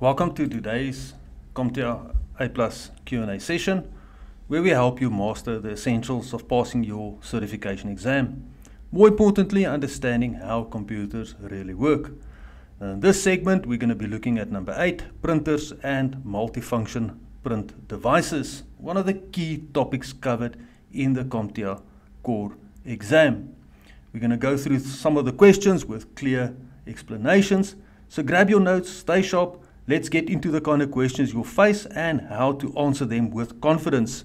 Welcome to today's CompTIA A+ Q&A session, where we help you master the essentials of passing your certification exam. More importantly, understanding how computers really work. In this segment, we're going to be looking at number 8, printers and multifunction print devices, one of the key topics covered in the CompTIA core exam. We're going to go through some of the questions with clear explanations. So grab your notes, stay sharp. Let's get into the kind of questions you'll face and how to answer them with confidence.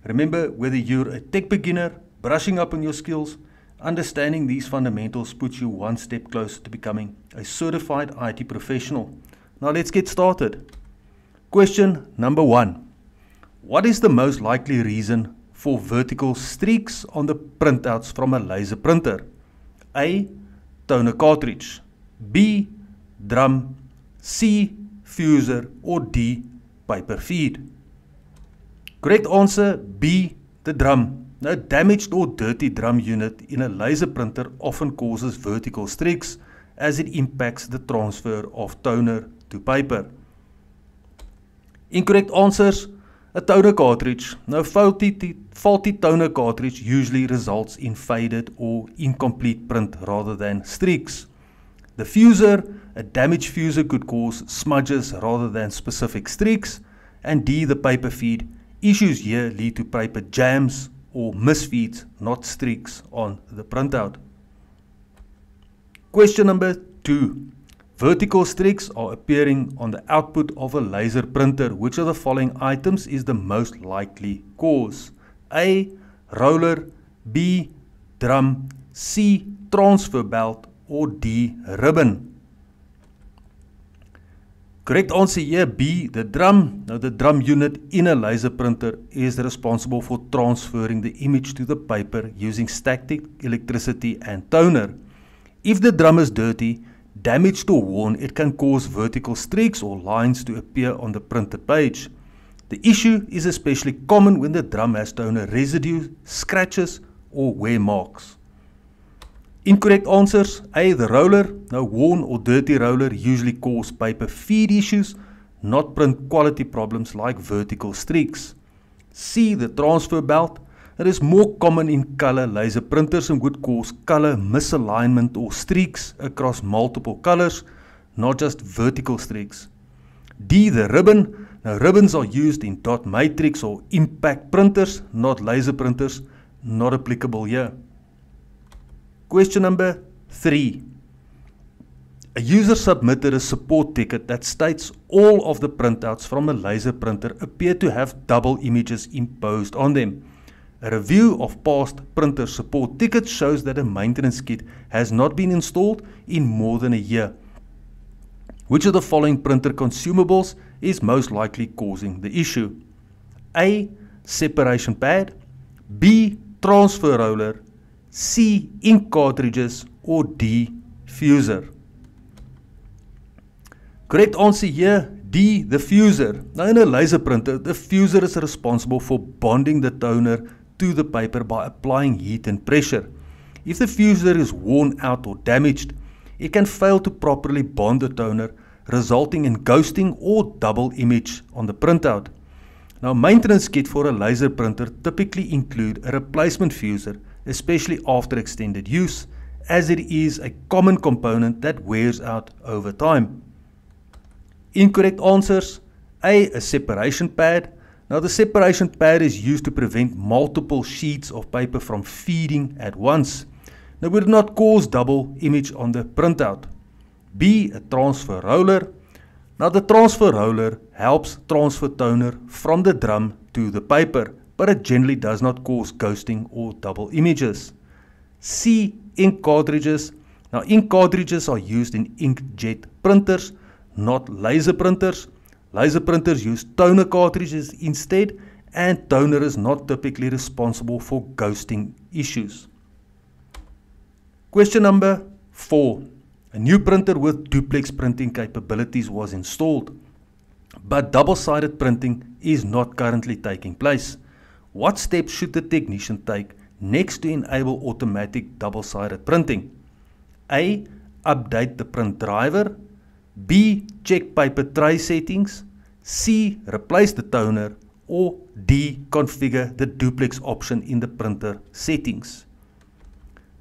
Remember, whether you're a tech beginner, brushing up on your skills, understanding these fundamentals puts you one step closer to becoming a certified IT professional. Now let's get started. Question number 1. What is the most likely reason for vertical streaks on the printouts from a laser printer? A. Toner cartridge. B. Drum. C. Fuser, or D. Paper feed? Correct answer B. The drum. Now, a damaged or dirty drum unit in a laser printer often causes vertical streaks as it impacts the transfer of toner to paper. Incorrect answers. A toner cartridge. Now, faulty toner cartridge usually results in faded or incomplete print rather than streaks. The fuser, a damaged fuser could cause smudges rather than specific streaks. And D, the paper feed, issues here lead to paper jams or misfeeds, not streaks on the printout. Question number 2. Vertical streaks are appearing on the output of a laser printer. Which of the following items is the most likely cause? A. Roller. B. Drum. C. Transfer belt, or D. Ribbon? Correct answer here, B. The drum. Now, the drum unit in a laser printer is responsible for transferring the image to the paper using static electricity and toner. If the drum is dirty, damaged or worn, it can cause vertical streaks or lines to appear on the printed page. The issue is especially common when the drum has toner residue, scratches, or wear marks. Incorrect answers. A. The roller. Now, worn or dirty roller usually cause paper feed issues, not print quality problems like vertical streaks. C. The transfer belt. It is more common in color laser printers and would cause color misalignment or streaks across multiple colors, not just vertical streaks. D. The ribbon. Now, ribbons are used in dot matrix or impact printers, not laser printers. Not applicable here. Question number 3. A user submitted a support ticket that states all of the printouts from a laser printer appear to have double images imposed on them. A review of past printer support tickets shows that a maintenance kit has not been installed in more than a year. Which of the following printer consumables is most likely causing the issue? A. Separation pad. B. Transfer roller. C. Ink cartridges, or D. Fuser? Correct answer here, D. The fuser. Now, in a laser printer, the fuser is responsible for bonding the toner to the paper by applying heat and pressure. If the fuser is worn out or damaged, it can fail to properly bond the toner, resulting in ghosting or double image on the printout. Now, maintenance kit for a laser printer typically include a replacement fuser, especially after extended use, as it is a common component that wears out over time. Incorrect answers. A separation pad. Now, the separation pad is used to prevent multiple sheets of paper from feeding at once. Now, would not cause double image on the printout. B. A transfer roller. Now, the transfer roller helps transfer toner from the drum to the paper, but it generally does not cause ghosting or double images. C. Ink cartridges. Now, ink cartridges are used in inkjet printers, not laser printers. Laser printers use toner cartridges instead, and toner is not typically responsible for ghosting issues. Question number 4. A new printer with duplex printing capabilities was installed, but double-sided printing is not currently taking place. What steps should the technician take next to enable automatic double-sided printing? A. Update the print driver. B. Check paper tray settings. C. Replace the toner. Or D. Configure the duplex option in the printer settings.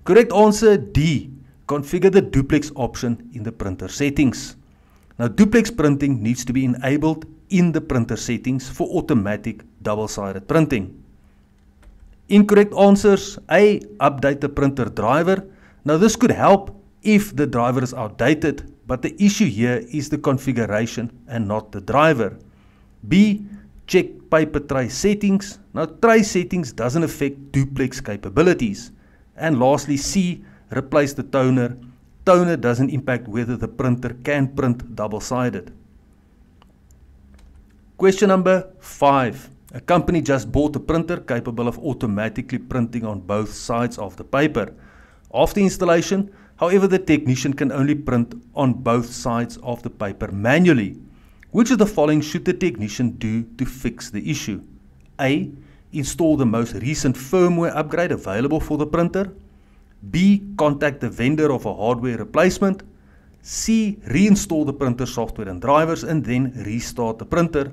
Correct answer D. Configure the duplex option in the printer settings. Now, duplex printing needs to be enabled in the printer settings for automatic double-sided printing. Incorrect answers. A. Update the printer driver. Now, this could help if the driver is outdated, but the issue here is the configuration and not the driver. B. Check paper tray settings. Now, tray settings doesn't affect duplex capabilities. And lastly, C. Replace the toner. Toner doesn't impact whether the printer can print double-sided. Question number 5. A company just bought a printer capable of automatically printing on both sides of the paper. After installation, however, the technician can only print on both sides of the paper manually. Which of the following should the technician do to fix the issue? A. Install the most recent firmware upgrade available for the printer. B. Contact the vendor of a hardware replacement. C. Reinstall the printer software and drivers and then restart the printer.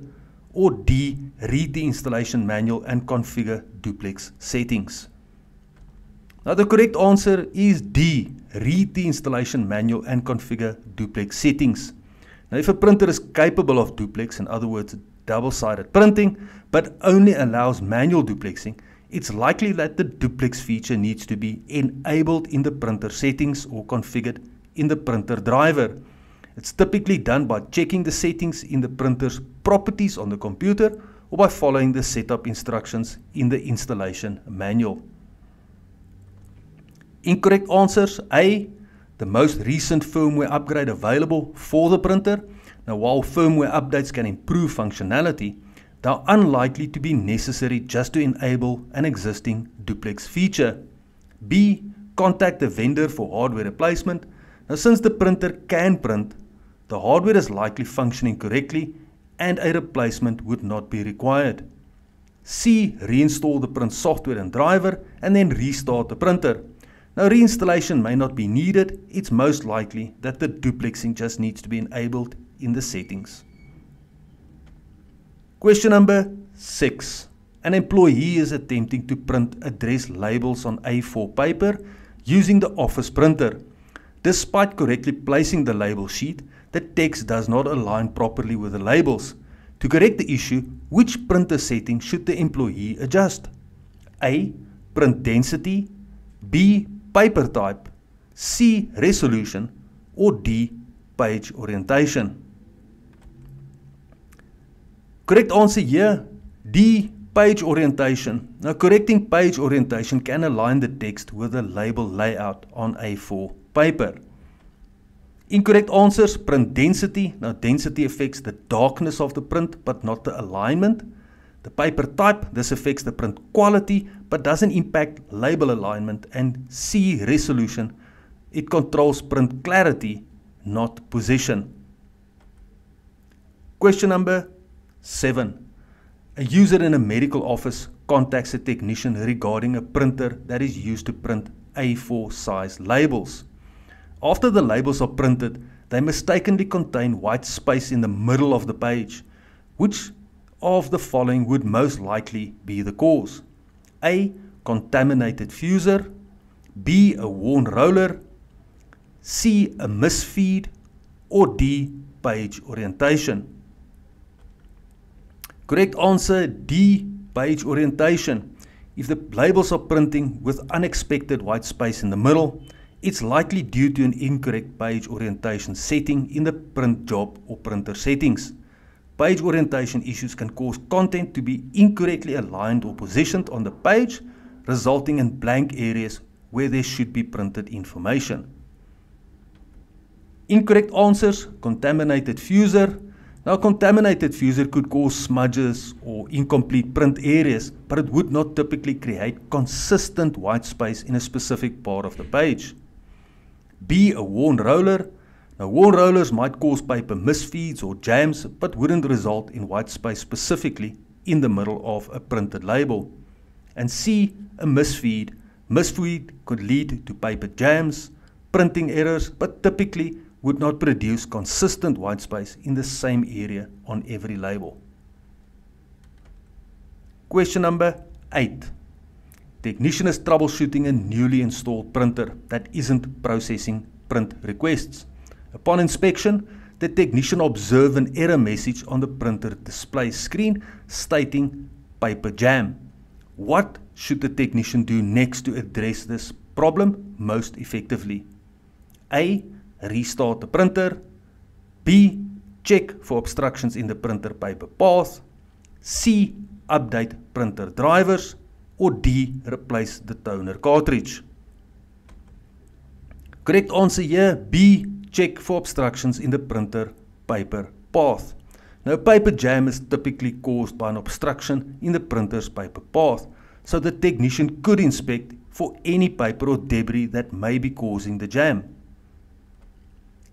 Or D. Read the installation manual and configure duplex settings. Now, the correct answer is D. Read the installation manual and configure duplex settings. Now, if a printer is capable of duplex, in other words, double-sided printing, but only allows manual duplexing, it's likely that the duplex feature needs to be enabled in the printer settings or configured in the printer driver. It's typically done by checking the settings in the printer's properties on the computer or by following the setup instructions in the installation manual. Incorrect answers. A. The most recent firmware upgrade available for the printer. Now, while firmware updates can improve functionality, they are unlikely to be necessary just to enable an existing duplex feature. B. Contact the vendor for hardware replacement. Now, since the printer can print, the hardware is likely functioning correctly and a replacement would not be required. C. Reinstall the print software and driver and then restart the printer. Now, reinstallation may not be needed. It's most likely that the duplexing just needs to be enabled in the settings. Question number 6. An employee is attempting to print address labels on A4 paper using the office printer. Despite correctly placing the label sheet, the text does not align properly with the labels. To correct the issue, which printer setting should the employee adjust? A. Print density. B. Paper type. C. Resolution. Or D. Page orientation. Correct answer here, D. Page orientation. Now, correcting page orientation can align the text with the label layout on A4 paper. Incorrect answers. Print density. Now, density affects the darkness of the print but not the alignment. The paper type, this affects the print quality but doesn't impact label alignment. And C. Resolution, it controls print clarity, not position. Question number 7. A user in a medical office contacts a technician regarding a printer that is used to print A4 size labels. After the labels are printed, they mistakenly contain white space in the middle of the page. Which of the following would most likely be the cause? A. Contaminated fuser. B. A worn roller. C. A misfeed. Or D. Page orientation. Correct answer, D. Page orientation. If the labels are printing with unexpected white space in the middle, it's likely due to an incorrect page orientation setting in the print job or printer settings. Page orientation issues can cause content to be incorrectly aligned or positioned on the page, resulting in blank areas where there should be printed information. Incorrect answers. Contaminated fuser. Now, contaminated fuser could cause smudges or incomplete print areas, but it would not typically create consistent white space in a specific part of the page. B. A worn roller. Now, worn rollers might cause paper misfeeds or jams, but wouldn't result in white space specifically in the middle of a printed label. And C. A misfeed. Misfeed could lead to paper jams, printing errors, but typically would not produce consistent white space in the same area on every label. Question number 8. Technician is troubleshooting a newly installed printer that isn't processing print requests. Upon inspection, the technician observed an error message on the printer display screen stating paper jam. What should the technician do next to address this problem most effectively? A. Restart the printer. B. Check for obstructions in the printer paper path. C. Update printer drivers. Or D. Replace the toner cartridge. Correct answer here, B. Check for obstructions in the printer paper path. Now, paper jam is typically caused by an obstruction in the printer's paper path, so the technician could inspect for any paper or debris that may be causing the jam.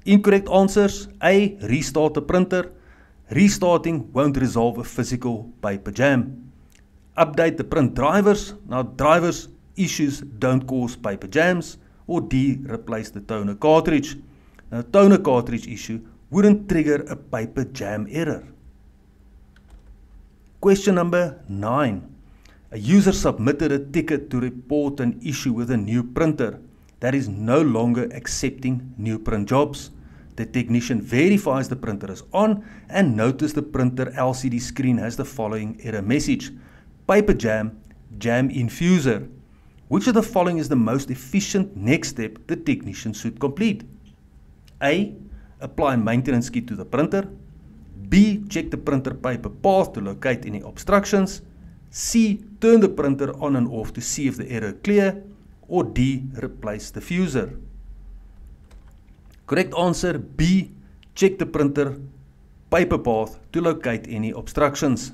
Incorrect answers. A. Restart the printer. Restarting won't resolve a physical paper jam. Update the print drivers. Now, drivers issues don't cause paper jams. Or D. Replace the toner cartridge. Now, toner cartridge issue wouldn't trigger a paper jam error. Question number 9. A user submitted a ticket to report an issue with a new printer that is no longer accepting new print jobs. The technician verifies the printer is on and notices the printer LCD screen has the following error message: paper jam, jam infuser. Which of the following is the most efficient next step the technician should complete? A. Apply maintenance kit to the printer. B. Check the printer paper path to locate any obstructions. C. Turn the printer on and off to see if the error is clear. Or D. Replace the fuser. Correct answer B. Check the printer paper path to locate any obstructions.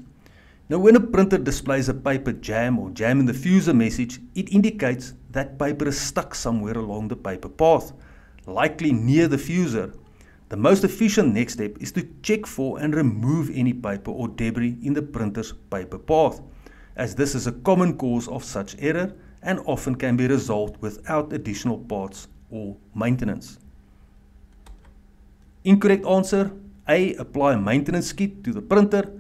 Now, when a printer displays a paper jam or jam in the fuser message, it indicates that paper is stuck somewhere along the paper path, likely near the fuser. The most efficient next step is to check for and remove any paper or debris in the printer's paper path, as this is a common cause of such error and often can be resolved without additional parts or maintenance. Incorrect answer. A. Apply a maintenance kit to the printer.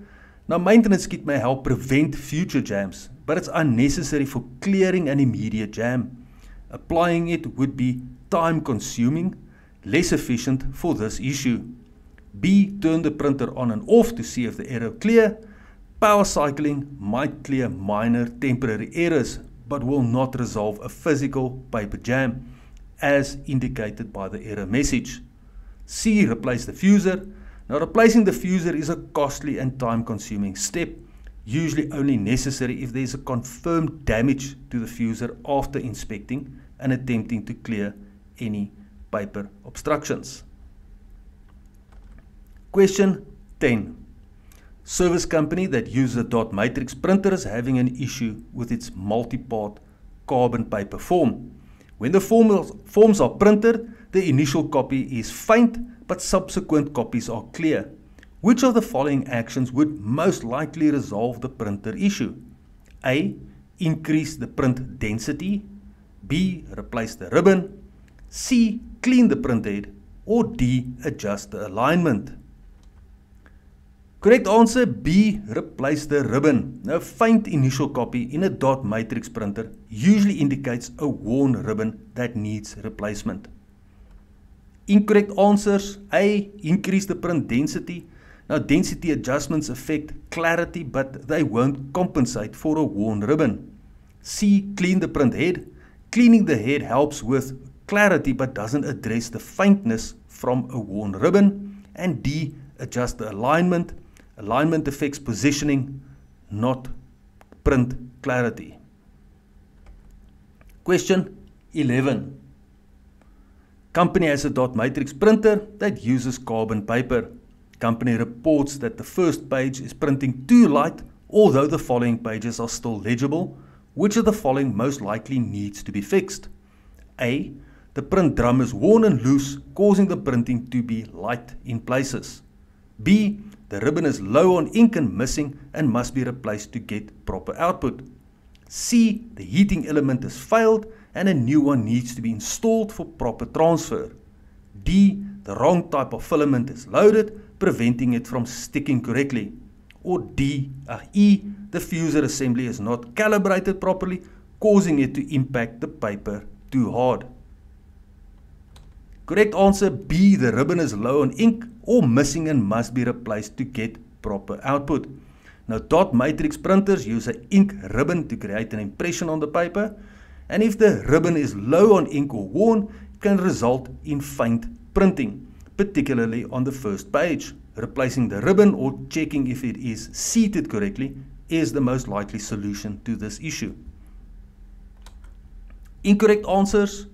Now, maintenance kit may help prevent future jams, but it's unnecessary for clearing an immediate jam. Applying it would be time consuming, less efficient for this issue. B. Turn the printer on and off to see if the error is clear. Power cycling might clear minor temporary errors, but will not resolve a physical paper jam, as indicated by the error message. C. Replace the fuser. Now, replacing the fuser is a costly and time-consuming step, usually only necessary if there is a confirmed damage to the fuser after inspecting and attempting to clear any paper obstructions. Question 10. Service company that uses a dot matrix printer is having an issue with its multi-part carbon paper form. When the forms are printed, the initial copy is faint, but subsequent copies are clear. Which of the following actions would most likely resolve the printer issue? A. Increase the print density. B. Replace the ribbon. C. Clean the print head. Or D. Adjust the alignment. Correct answer B. Replace the ribbon. Now, a faint initial copy in a dot matrix printer usually indicates a worn ribbon that needs replacement. Incorrect answers. A. Increase the print density. Now, density adjustments affect clarity, but they won't compensate for a worn ribbon. C. Clean the print head. Cleaning the head helps with clarity, but doesn't address the faintness from a worn ribbon. And D. Adjust the alignment. Alignment affects positioning, not print clarity. Question 11. Company has a dot matrix printer that uses carbon paper. Company reports that the first page is printing too light, although the following pages are still legible. Which of the following most likely needs to be fixed? A. The print drum is worn and loose, causing the printing to be light in places. B. The ribbon is low on ink and missing and must be replaced to get proper output. C. The heating element has failed and a new one needs to be installed for proper transfer. D. the wrong type of filament is loaded, preventing it from sticking correctly. Or E, the fuser assembly is not calibrated properly, causing it to impact the paper too hard. Correct answer B, the ribbon is low on ink or missing and must be replaced to get proper output. Now, dot matrix printers use an ink ribbon to create an impression on the paper, and if the ribbon is low on ink or worn, it can result in faint printing, particularly on the first page. Replacing the ribbon or checking if it is seated correctly is the most likely solution to this issue. Incorrect answers.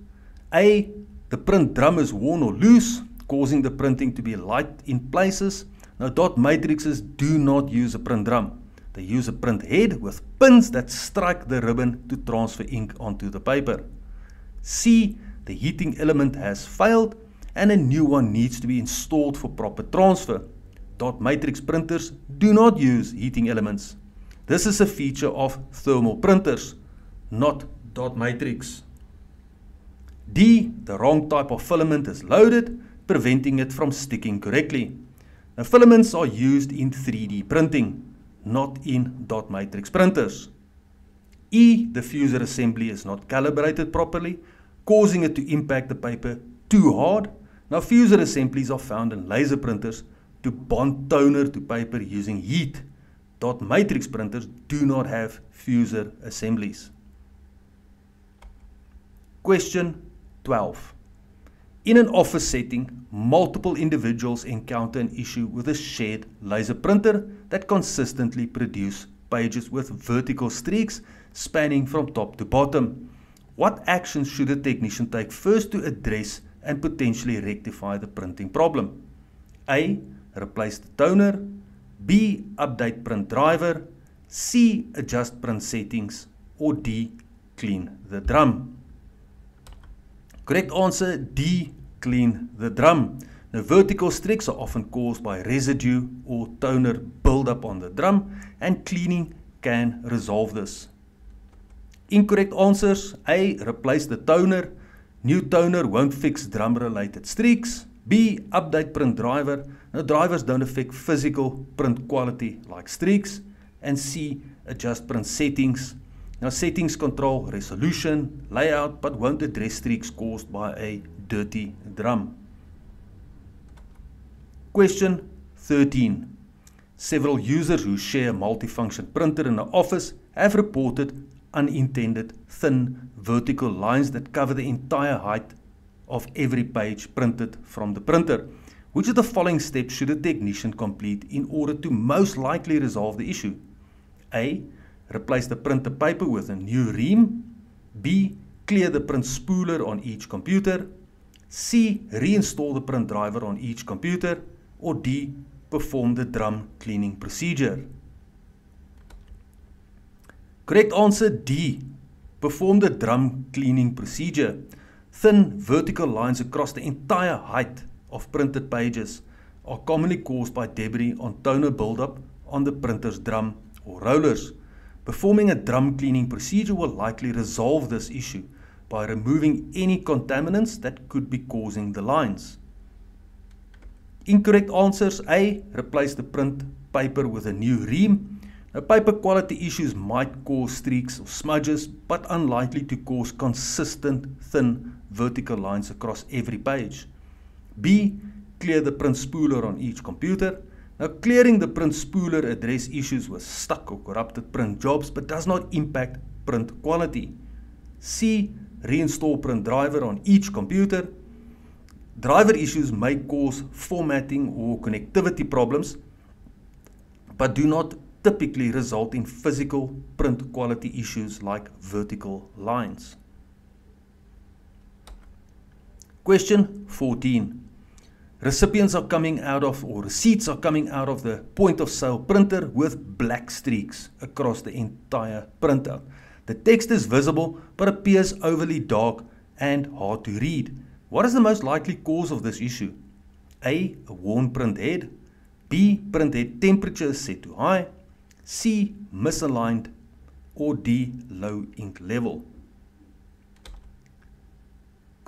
A, the print drum is worn or loose, causing the printing to be light in places. Now, dot matrices do not use a print drum. They use a print head with pins that strike the ribbon to transfer ink onto the paper. C, the heating element has failed and a new one needs to be installed for proper transfer. Dot matrix printers do not use heating elements. This is a feature of thermal printers, not dot matrix. D, the wrong type of filament is loaded, preventing it from sticking correctly. Now, filaments are used in 3D printing, not in dot matrix printers. E, the fuser assembly is not calibrated properly, causing it to impact the paper too hard. Now, fuser assemblies are found in laser printers to bond toner to paper using heat. Dot matrix printers do not have fuser assemblies. Question 12. In an office setting, multiple individuals encounter an issue with a shared laser printer that consistently produces pages with vertical streaks spanning from top to bottom. What actions should a technician take first to address and potentially rectify the printing problem? A, replace the toner. B, update print driver. C, adjust print settings. Or D, clean the drum. Correct answer D, clean the drum. Now, vertical streaks are often caused by residue or toner buildup on the drum, and cleaning can resolve this. Incorrect answers. A, replace the toner. New toner won't fix drum related streaks. B, update print driver. Now, drivers don't affect physical print quality like streaks. And C, adjust print settings. Now, settings control resolution, layout, but won't address streaks caused by a dirty drum. Question 13. Several users who share a multifunction printer in the office have reported unintended thin vertical lines that cover the entire height of every page printed from the printer. Which of the following steps should a technician complete in order to most likely resolve the issue? A, replace the printer paper with a new ream. B, clear the print spooler on each computer. C, reinstall the print driver on each computer. Or D, perform the drum cleaning procedure. Correct answer D, perform the drum cleaning procedure. Thin vertical lines across the entire height of printed pages are commonly caused by debris on toner buildup on the printer's drum or rollers. Performing a drum cleaning procedure will likely resolve this issue by removing any contaminants that could be causing the lines. Incorrect answers. A, replace the print paper with a new ream. Now, paper quality issues might cause streaks or smudges, but unlikely to cause consistent thin vertical lines across every page. B, clear the print spooler on each computer. Now, clearing the print spooler addresses issues with stuck or corrupted print jobs, but does not impact print quality. C, reinstall print driver on each computer. Driver issues may cause formatting or connectivity problems, but do not typically result in physical print quality issues like vertical lines. Question 14. Recipients are coming out of, or receipts are coming out of the point of sale printer with black streaks across the entire printout. The text is visible but appears overly dark and hard to read. What is the most likely cause of this issue? A, worn print head. B, print head temperature is set too high. C, misaligned. Or D, low ink level.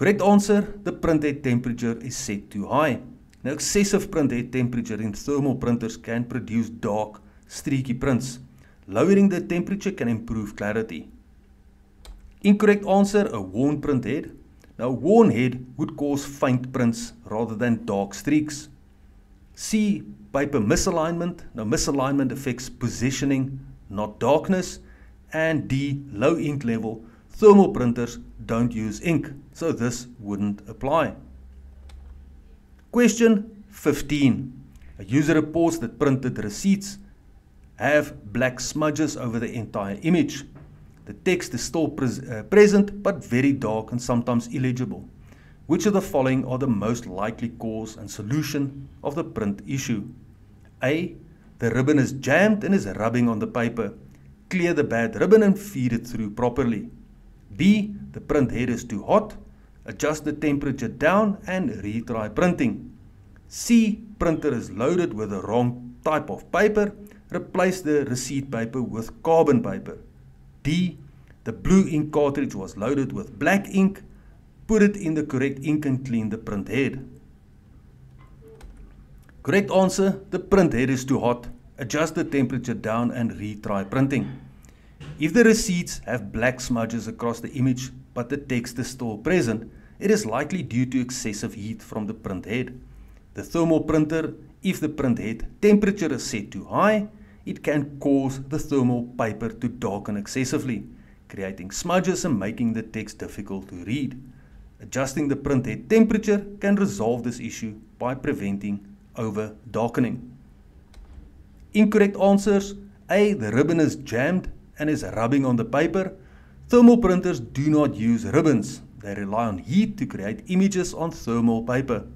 Correct answer, the printhead temperature is set too high. Now, excessive printhead temperature in thermal printers can produce dark, streaky prints. Lowering the temperature can improve clarity. Incorrect answer, a worn printhead. Now, a worn head would cause faint prints rather than dark streaks. C, paper misalignment. Now, misalignment affects positioning, not darkness. And D, low ink level. Thermal printers don't use ink, so this wouldn't apply. Question 15. A user reports that printed receipts have black smudges over the entire image. The text is still present, but very dark and sometimes illegible. Which of the following are the most likely cause and solution of the print issue? A, the ribbon is jammed and is rubbing on the paper. Clear the bad ribbon and feed it through properly. B, the print head is too hot. Adjust the temperature down and retry printing. C, printer is loaded with the wrong type of paper. Replace the receipt paper with carbon paper. D, the blue ink cartridge was loaded with black ink. Put it in the correct ink and clean the print head. Correct answer, the print head is too hot. Adjust the temperature down and retry printing. If the receipts have black smudges across the image but the text is still present, it is likely due to excessive heat from the print head. The thermal printer, if the print head temperature is set too high, it can cause the thermal paper to darken excessively, creating smudges and making the text difficult to read. Adjusting the print head temperature can resolve this issue by preventing over darkening. Incorrect answers. A, the ribbon is jammed and is rubbing on the paper. Thermal printers do not use ribbons. They rely on heat to create images on thermal paper.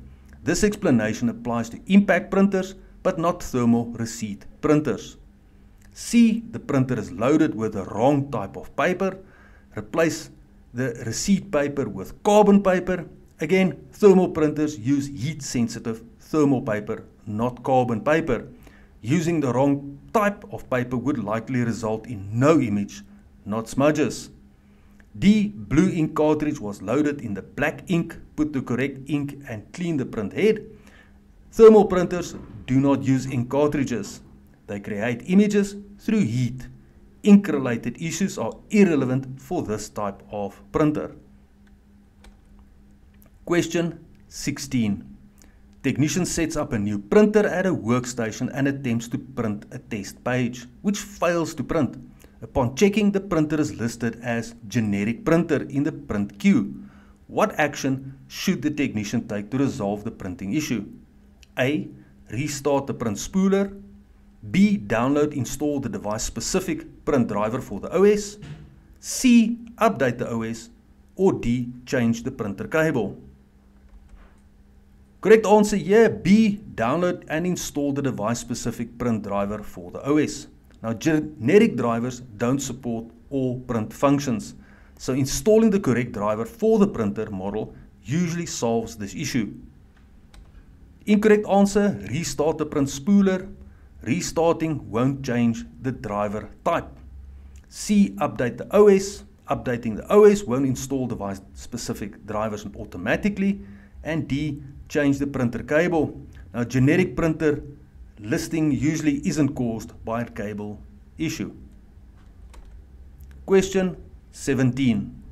This explanation applies to impact printers, but not thermal receipt printers. C, the printer is loaded with the wrong type of paper. Replace the receipt paper with carbon paper. Again, thermal printers use heat-sensitive thermal paper, not carbon paper. Using the wrong type of paper would likely result in no image, not smudges. D, blue ink cartridge was loaded in the black ink. Put the correct ink and clean the print head. Thermal printers do not use ink cartridges. They create images through heat. Ink-related issues are irrelevant for this type of printer. Question 16. Technician sets up a new printer at a workstation and attempts to print a test page, which fails to print. Upon checking, the printer is listed as generic printer in the print queue. What action should the technician take to resolve the printing issue? A, restart the print spooler. B, download, install the device-specific print driver for the OS. C, update the OS. Or D, change the printer cable. Correct answer here, B, download and install the device-specific print driver for the OS. Now, generic drivers don't support all print functions, so installing the correct driver for the printer model usually solves this issue. Incorrect answer, restart the print spooler. Restarting won't change the driver type. C, update the OS. Updating the OS won't install device-specific drivers automatically. And D, change the printer cable. Now, generic printer listing usually isn't caused by a cable issue. Question 17.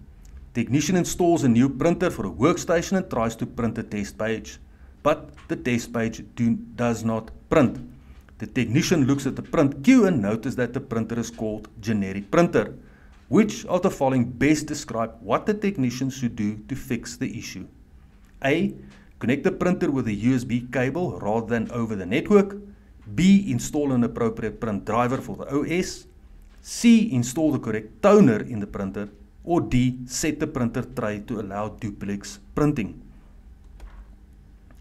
Technician installs a new printer for a workstation and tries to print a test page, but the test page does not print. The technician looks at the print queue and notices that the printer is called generic printer. Which of the following best describe what the technician should do to fix the issue? A, connect the printer with a USB cable rather than over the network. B, install an appropriate print driver for the OS. C, install the correct toner in the printer. Or D, set the printer tray to allow duplex printing.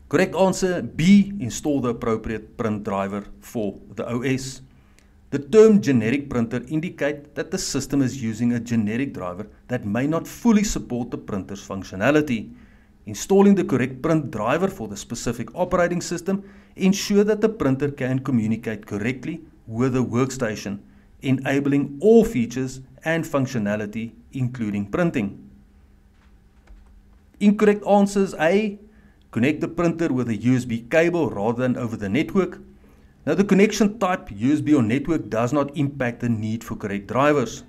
Correct answer, B, install the appropriate print driver for the OS. The term generic printer indicates that the system is using a generic driver that may not fully support the printer's functionality. Installing the correct print driver for the specific operating system ensures that the printer can communicate correctly with the workstation, enabling all features and functionality, including printing. Incorrect answers: A, connect the printer with a USB cable rather than over the network. Now the connection type, USB or network, does not impact the need for correct drivers.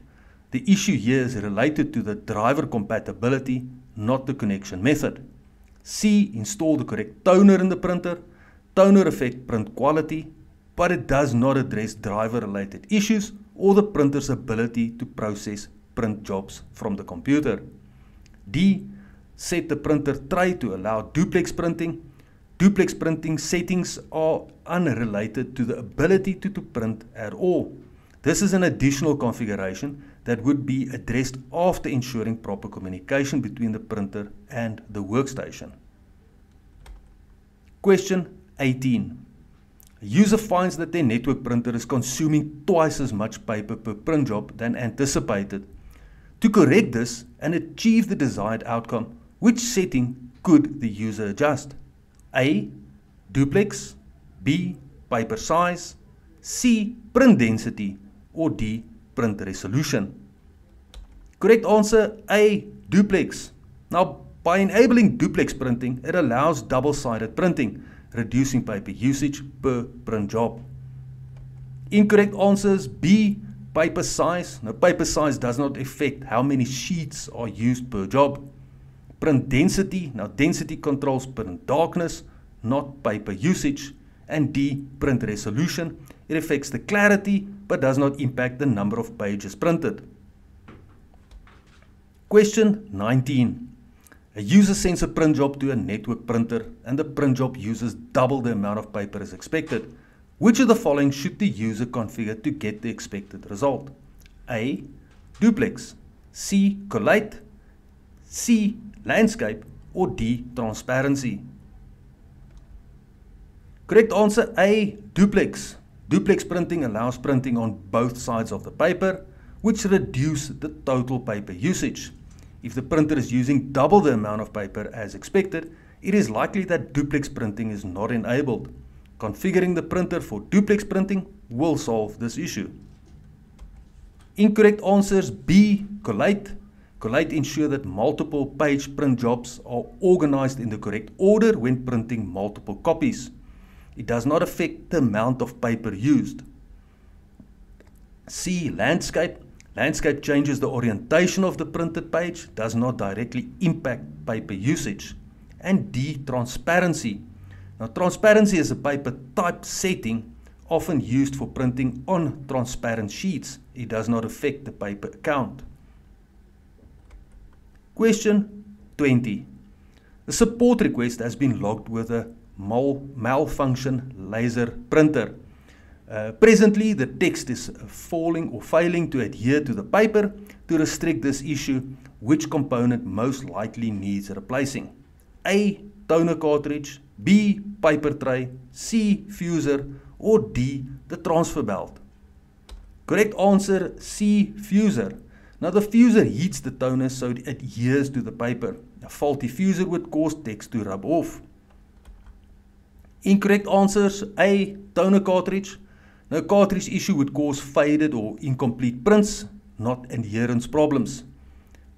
The issue here is related to the driver compatibility, not the connection method. C, install the correct toner in the printer. Toner affects print quality, but it does not address driver-related issues or the printer's ability to process print jobs from the computer. D, set the printer tray to allow duplex printing. Duplex printing settings are unrelated to the ability to print at all. This is an additional configuration that would be addressed after ensuring proper communication between the printer and the workstation. Question 18. A user finds that their network printer is consuming twice as much paper per print job than anticipated. To correct this and achieve the desired outcome, which setting could the user adjust? A, duplex, B, paper size, C, print density, or D, print resolution. Correct answer: A, duplex. Now, by enabling duplex printing, it allows double-sided printing, reducing paper usage per print job. Incorrect answers: B, paper size. Now, paper size does not affect how many sheets are used per job. Print density. Now, density controls print darkness, not paper usage. And D, print resolution. It affects the clarity but does not impact the number of pages printed. Question 19. A user sends a print job to a network printer and the print job uses double the amount of paper as expected. Which of the following should the user configure to get the expected result? A, duplex, C, collate, C, landscape, or D, transparency? Correct answer: A, duplex. Duplex printing allows printing on both sides of the paper, which reduces the total paper usage. If the printer is using double the amount of paper as expected, it is likely that duplex printing is not enabled. Configuring the printer for duplex printing will solve this issue. Incorrect answers: B, collate. Collate ensure that multiple page print jobs are organized in the correct order when printing multiple copies. It does not affect the amount of paper used. C, landscape. Landscape changes the orientation of the printed page, does not directly impact paper usage. And D, transparency. Now, transparency is a paper type setting often used for printing on transparent sheets. It does not affect the paper count. Question 20. The support request has been logged with a malfunction laser printer. Presently, the text is failing to adhere to the paper. To restrict this issue, which component most likely needs replacing? A, toner cartridge, B, paper tray, C, fuser, or D, the transfer belt? Correct answer: C, fuser. Now, the fuser heats the toner so it adheres to the paper. A faulty fuser would cause text to rub off. Incorrect answers: A, toner cartridge. Now, a cartridge issue would cause faded or incomplete prints, not adherence problems.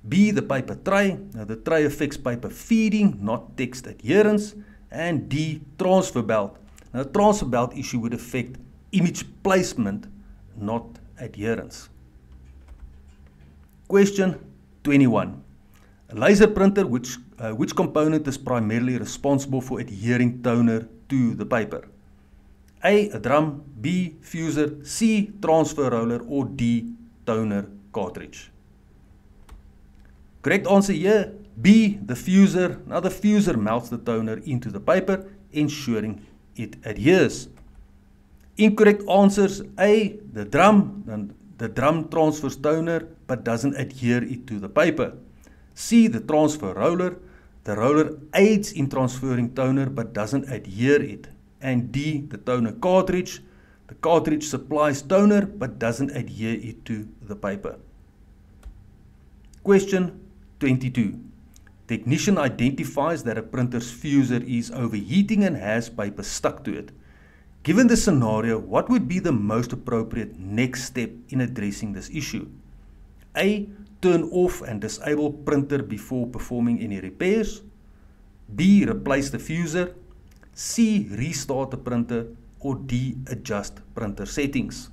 B, the paper tray. Now, the tray affects paper feeding, not text adherence. And D, transfer belt. Now, the transfer belt issue would affect image placement, not adherence. Question 21. A laser printer, which component is primarily responsible for adhering toner to the paper? A, a drum, B, fuser, C, transfer roller, or D, toner cartridge? Correct answer here: B, the fuser. Now, the fuser melts the toner into the paper, ensuring it adheres. Incorrect answers: A, the drum. Then the drum transfers toner but doesn't adhere it to the paper. C, the transfer roller. The roller aids in transferring toner but doesn't adhere it. And D, the toner cartridge. The cartridge supplies toner but doesn't adhere it to the paper. Question 22. Technician identifies that a printer's fuser is overheating and has paper stuck to it. Given the scenario, what would be the most appropriate next step in addressing this issue? A, turn off and disable printer before performing any repairs. B, replace the fuser. C, restart the printer. Or D, adjust printer settings.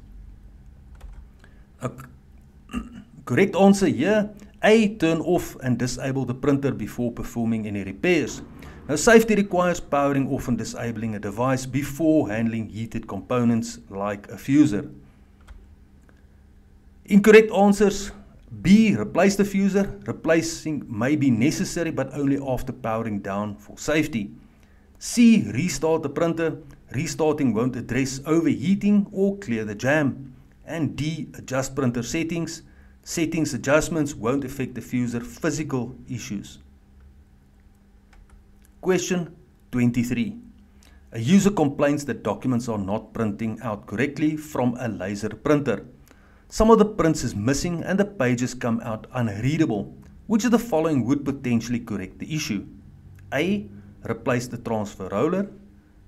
Correct answer here, A, turn off and disable the printer before performing any repairs. Now, safety requires powering off and disabling a device before handling heated components like a fuser. Incorrect answers. B, replace the fuser. Replacing may be necessary but only after powering down for safety. C, restart the printer. Restarting won't address overheating or clear the jam. And D, adjust printer settings. Settings adjustments won't affect the fuser physical issues. Question 23. A user complains that documents are not printing out correctly from a laser printer. Some of the prints is missing and the pages come out unreadable. Which of the following would potentially correct the issue? A, replace the transfer roller.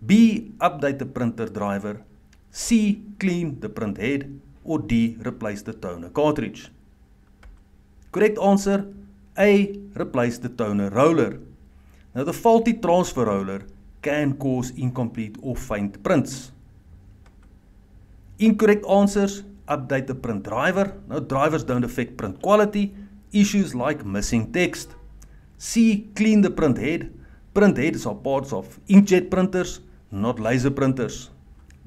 B, update the printer driver. C, clean the print head. Or D, replace the toner cartridge. Correct answer, A, replace the toner roller. Now, the faulty transfer roller can cause incomplete or faint prints. Incorrect answers, update the print driver. Now, drivers don't affect print quality. Issues like missing text. C, clean the print head. Print heads are parts of inkjet printers, not laser printers.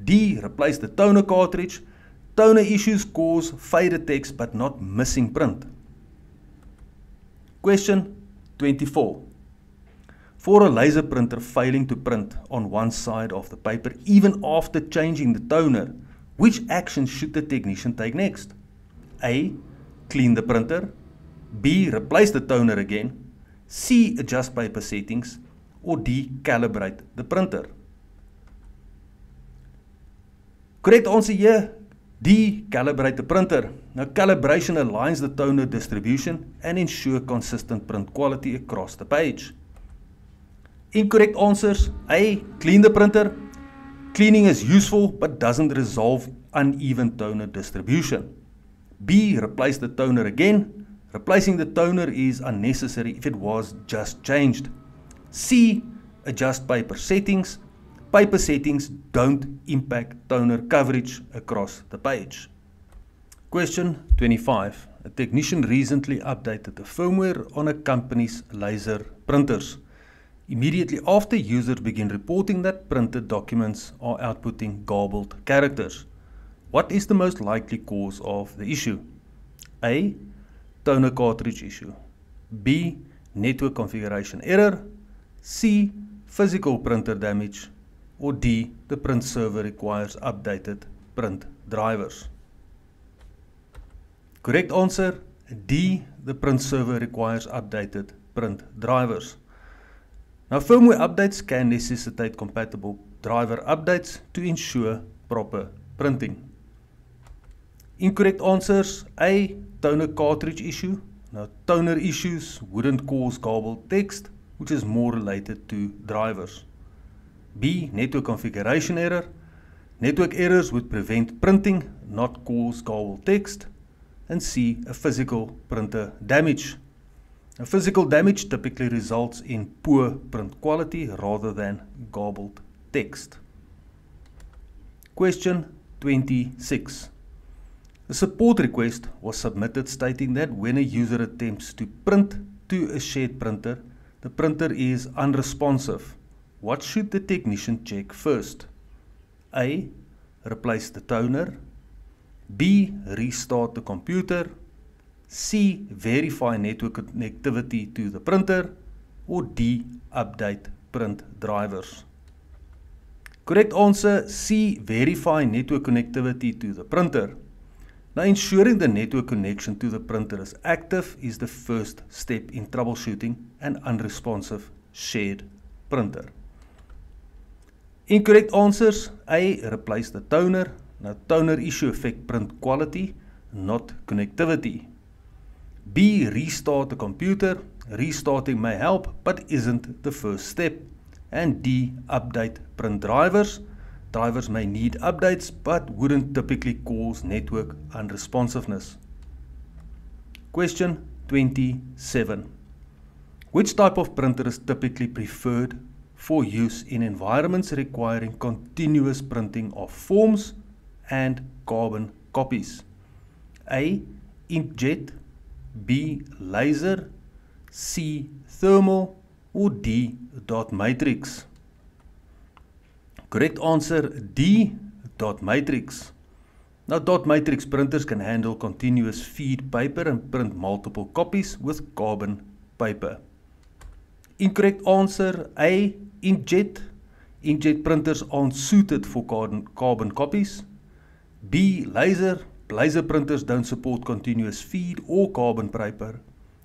D, replace the toner cartridge. Toner issues cause faded text but not missing print. Question 24. For a laser printer failing to print on one side of the paper even after changing the toner, which action should the technician take next? A, clean the printer. B, replace the toner again. C, adjust paper settings. Or D, calibrate the printer. Correct answer here, D, calibrate the printer. Now, calibration aligns the toner distribution and ensure consistent print quality across the page. Incorrect answers. A, clean the printer. Cleaning is useful but doesn't resolve uneven toner distribution. B, replace the toner again. Replacing the toner is unnecessary if it was just changed. C, adjust paper settings. Paper settings don't impact toner coverage across the page. Question 25. A technician recently updated the firmware on a company's laser printers. Immediately after, users begin reporting that printed documents are outputting garbled characters. What is the most likely cause of the issue? A, toner cartridge issue. B, network configuration error. C, physical printer damage. Or D, the print server requires updated print drivers. Correct answer, D, the print server requires updated print drivers. Now, firmware updates can necessitate compatible driver updates to ensure proper printing. Incorrect answers, A, toner cartridge issue. Now, toner issues wouldn't cause garbled text, which is more related to drivers. B, network configuration error. Network errors would prevent printing, not cause garbled text. And C, a physical printer damage. A physical damage typically results in poor print quality rather than garbled text. Question 26. A support request was submitted stating that when a user attempts to print to a shared printer, the printer is unresponsive. What should the technician check first? A, replace the toner. B, restart the computer. C, verify network connectivity to the printer. Or D, update print drivers. Correct answer, C, verify network connectivity to the printer. Now, ensuring the network connection to the printer is active is the first step in troubleshooting an unresponsive shared printer. Incorrect answers. A, replace the toner. Now, toner issue affect print quality, not connectivity. B, restart the computer. Restarting may help, but isn't the first step. And D, update print drivers. Drivers may need updates, but wouldn't typically cause network unresponsiveness. Question 27. Which type of printer is typically preferred for use in environments requiring continuous printing of forms and carbon copies? A. Inkjet, B. Laser, C. Thermal, or D. Dot matrix? Correct answer D. Dot matrix. Now, dot matrix printers can handle continuous feed paper and print multiple copies with carbon paper. Incorrect answer A. Inkjet. Inkjet printers aren't suited for carbon copies. B. Laser. Laser printers don't support continuous feed or carbon paper.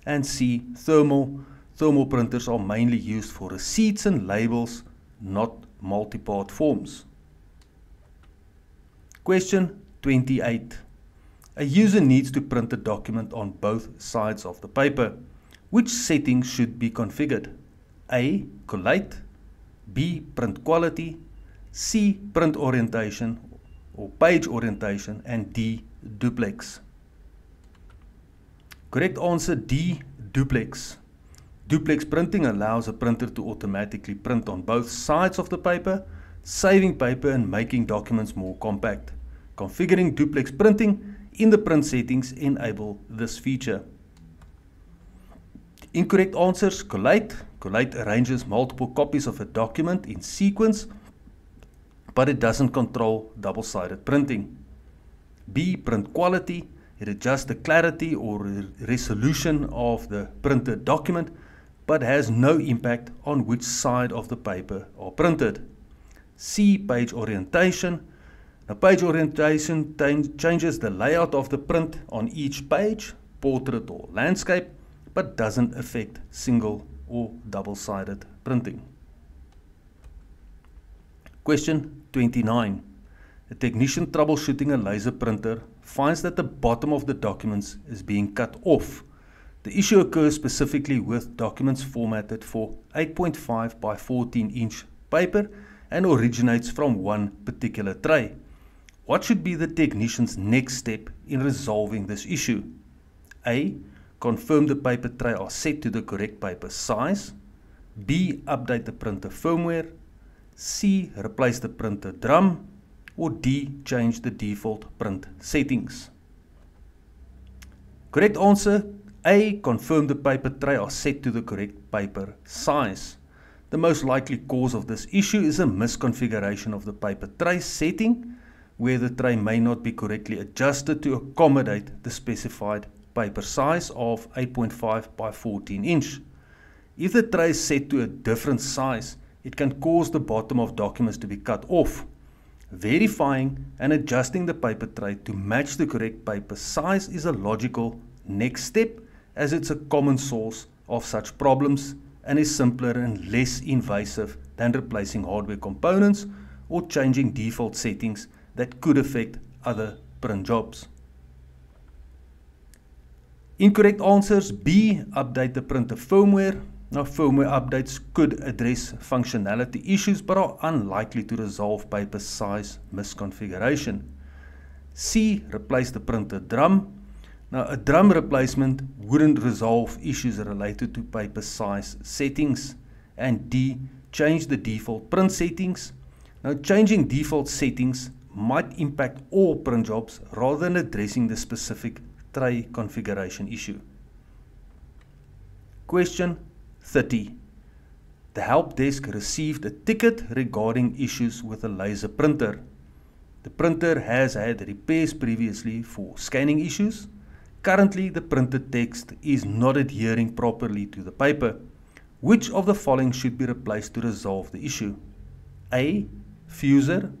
And C. Thermal. Thermal printers are mainly used for receipts and labels, not multi-part forms. Question 28. A user needs to print a document on both sides of the paper. Which settings should be configured? A. Collate, B. Print quality, C. Print orientation or page orientation, and D. Duplex. Correct answer D. Duplex. Duplex printing allows a printer to automatically print on both sides of the paper, saving paper and making documents more compact. Configuring duplex printing in the print settings enable this feature. Incorrect answers: collate. Collate arranges multiple copies of a document in sequence, but it doesn't control double-sided printing. B. Print quality. It adjusts the clarity or resolution of the printed document, but has no impact on which side of the paper are printed. C. Page orientation. Now, page orientation changes the layout of the print on each page, portrait or landscape, but doesn't affect single or double-sided printing. Question 29. A technician troubleshooting a laser printer finds that the bottom of the documents is being cut off. The issue occurs specifically with documents formatted for 8.5 by 14-inch paper and originates from one particular tray. What should be the technician's next step in resolving this issue? A. Confirm the paper tray are set to the correct paper size. B. Update the printer firmware. C. Replace the printer drum. Or D. Change the default print settings. Correct answer A. Confirm the paper tray are set to the correct paper size. The most likely cause of this issue is a misconfiguration of the paper tray setting, where the tray may not be correctly adjusted to accommodate the specified paper size of 8.5 by 14 inch. If the tray is set to a different size, it can cause the bottom of documents to be cut off. Verifying and adjusting the paper tray to match the correct paper size is a logical next step, as it's a common source of such problems and is simpler and less invasive than replacing hardware components or changing default settings that could affect other print jobs. Incorrect answers: B. Update the printer firmware. Now, firmware updates could address functionality issues but are unlikely to resolve paper size misconfiguration. C. Replace the printer drum. Now, a drum replacement wouldn't resolve issues related to paper size settings. And D. Change the default print settings. Now, changing default settings might impact all print jobs rather than addressing the specific tray configuration issue. Question 30. The help desk received a ticket regarding issues with a laser printer. The printer has had repairs previously for scanning issues. Currently, the printed text is not adhering properly to the paper. Which of the following should be replaced to resolve the issue? A. Fuser,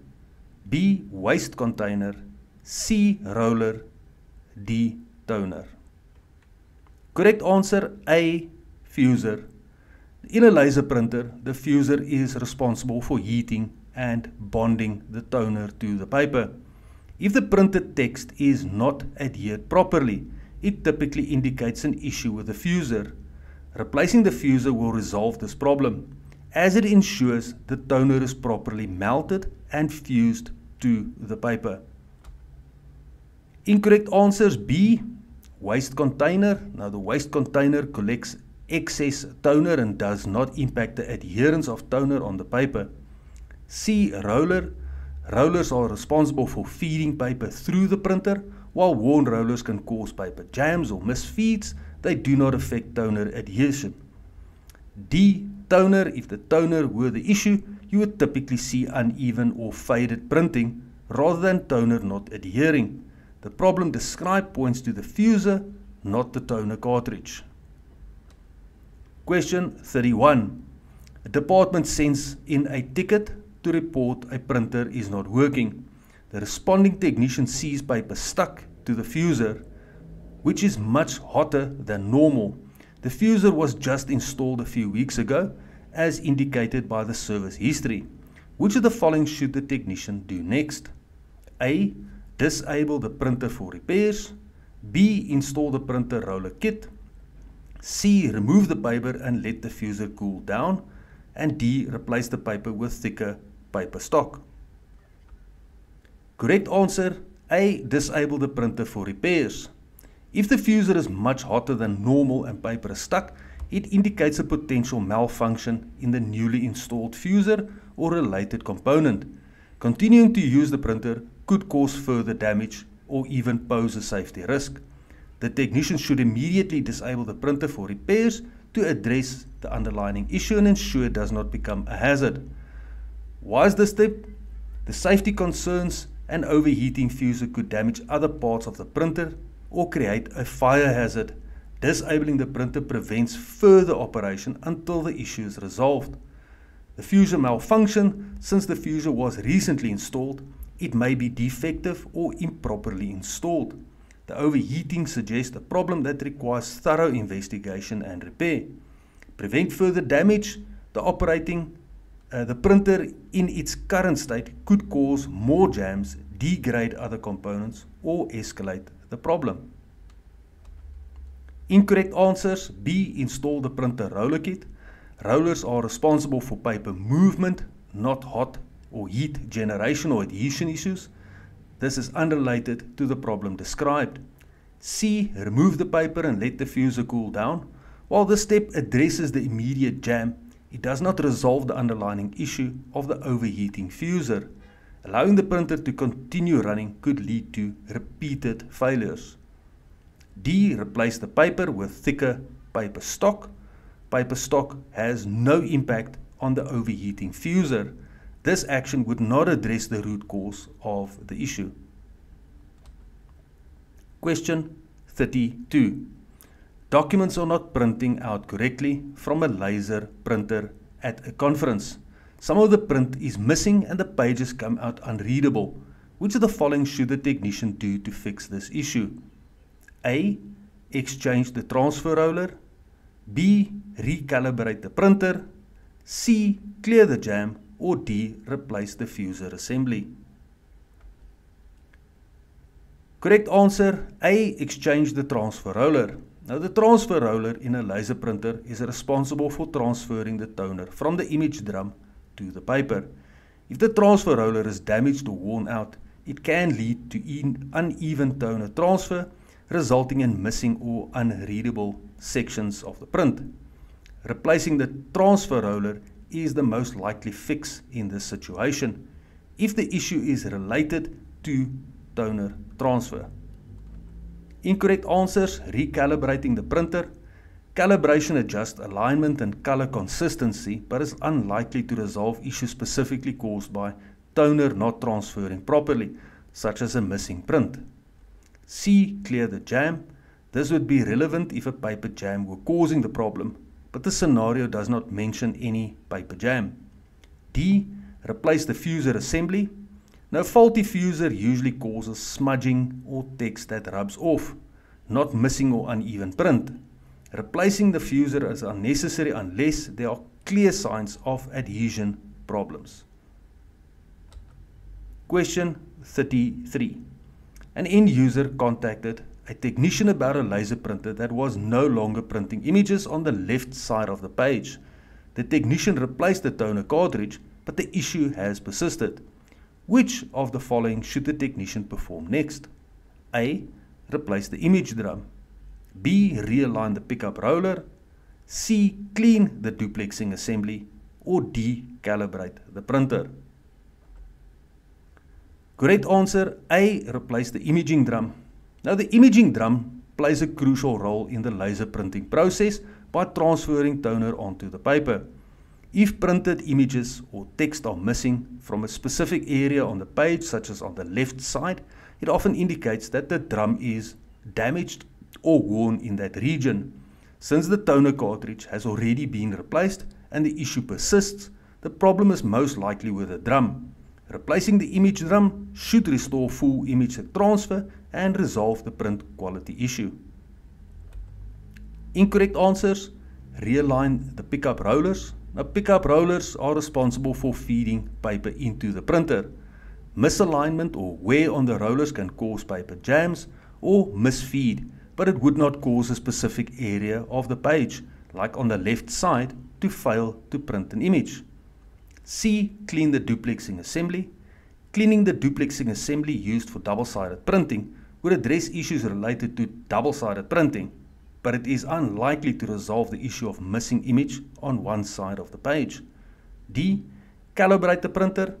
B. Waste container, C. Roller, D. Toner. Correct answer A. Fuser. In a laser printer, the fuser is responsible for heating and bonding the toner to the paper. If the printed text is not adhered properly, it typically indicates an issue with the fuser. Replacing the fuser will resolve this problem, as it ensures the toner is properly melted and fused to the paper. Incorrect answers: B. waste container. Now the waste container collects excess toner and does not impact the adherence of toner on the paper. C, roller. Rollers are responsible for feeding paper through the printer. While worn rollers can cause paper jams or misfeeds, they do not affect toner adhesion. D, toner. If the toner were the issue, you would typically see uneven or faded printing rather than toner not adhering. The problem described points to the fuser, not the toner cartridge. Question 31. A department sends in a ticket to report a printer is not working. The responding technician sees paper stuck to the fuser, which is much hotter than normal. The fuser was just installed a few weeks ago, as indicated by the service history. Which of the following should the technician do next? A, disable the printer for repairs. B, install the printer roller kit. C, remove the paper and let the fuser cool down. And D, replace the paper with thicker paper stock. Correct answer, A, disable the printer for repairs. If the fuser is much hotter than normal and paper is stuck, it indicates a potential malfunction in the newly installed fuser or related component. Continuing to use the printer could cause further damage or even pose a safety risk. The technician should immediately disable the printer for repairs to address the underlying issue and ensure it does not become a hazard. Why is this step? The safety concerns and overheating fuser could damage other parts of the printer or create a fire hazard. Disabling the printer prevents further operation until the issue is resolved. The fuser malfunction, since the fuser was recently installed, it may be defective or improperly installed. The overheating suggests a problem that requires thorough investigation and repair. Prevent further damage. The printer in its current state could cause more jams, degrade other components, or escalate the problem. Incorrect answers. B, install the printer roller kit. Rollers are responsible for paper movement, not hot or heat generation or adhesion issues. This is unrelated to the problem described. C, remove the paper and let the fuser cool down. While this step addresses the immediate jam, it does not resolve the underlying issue of the overheating fuser. Allowing the printer to continue running could lead to repeated failures. D, replace the paper with thicker paper stock. Paper stock has no impact on the overheating fuser. This action would not address the root cause of the issue. Question 32. Documents are not printing out correctly from a laser printer at a conference. Some of the print is missing and the pages come out unreadable. Which of the following should the technician do to fix this issue? A, exchange the transfer roller. B, recalibrate the printer. C, clear the jam. Or D, replace the fuser assembly. Correct answer, A, exchange the transfer roller. Now the transfer roller in a laser printer is responsible for transferring the toner from the image drum to the paper. If the transfer roller is damaged or worn out, it can lead to uneven toner transfer, resulting in missing or unreadable sections of the print. Replacing the transfer roller is the most likely fix in this situation, if the issue is related to toner transfer. Incorrect answers, recalibrating the printer. Calibration adjusts alignment and color consistency, but is unlikely to resolve issues specifically caused by toner not transferring properly, such as a missing print. C, clear the jam. This would be relevant if a paper jam were causing the problem, but the scenario does not mention any paper jam. D, replace the fuser assembly. Now, faulty fuser usually causes smudging or text that rubs off, not missing or uneven print. Replacing the fuser is unnecessary unless there are clear signs of adhesion problems. Question 33. An end user contacted a technician about a laser printer that was no longer printing images on the left side of the page. The technician replaced the toner cartridge, but the issue has persisted. Which of the following should the technician perform next? A, replace the image drum. B. Realign the pickup roller, C. Clean the duplexing assembly, or D. Calibrate the printer. Correct answer A. Replace the imaging drum. Now the imaging drum plays a crucial role in the laser printing process by transferring toner onto the paper. If printed images or text are missing from a specific area on the page, such as on the left side, it often indicates that the drum is damaged or worn in that region. Since the toner cartridge has already been replaced and the issue persists, the problem is most likely with the drum. Replacing the image drum should restore full image transfer and resolve the print quality issue. Incorrect answers: realign the pickup rollers. Now, pickup rollers are responsible for feeding paper into the printer. Misalignment or wear on the rollers can cause paper jams or misfeed, but it would not cause a specific area of the page, like on the left side, to fail to print an image. C. Clean the duplexing assembly. Cleaning the duplexing assembly used for double-sided printing would address issues related to double-sided printing, but it is unlikely to resolve the issue of missing image on one side of the page. D. Calibrate the printer.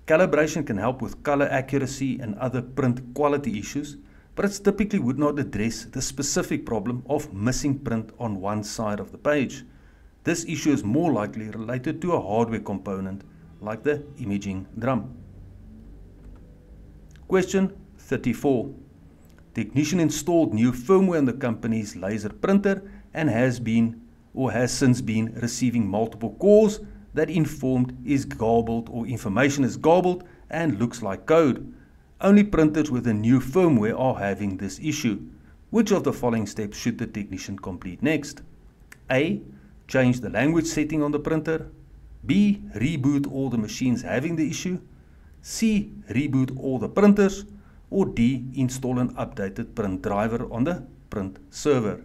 Calibration can help with color accuracy and other print quality issues, but it typically would not address the specific problem of missing print on one side of the page. This issue is more likely related to a hardware component like the imaging drum. Question 34. Technician installed new firmware on the company's laser printer and has since been receiving multiple calls that informed is garbled or information is garbled and looks like code. Only printers with a new firmware are having this issue. Which of the following steps should the technician complete next? A. Change the language setting on the printer. B. Reboot all the machines having the issue. C. Reboot all the printers. Or D. Install an updated print driver on the print server.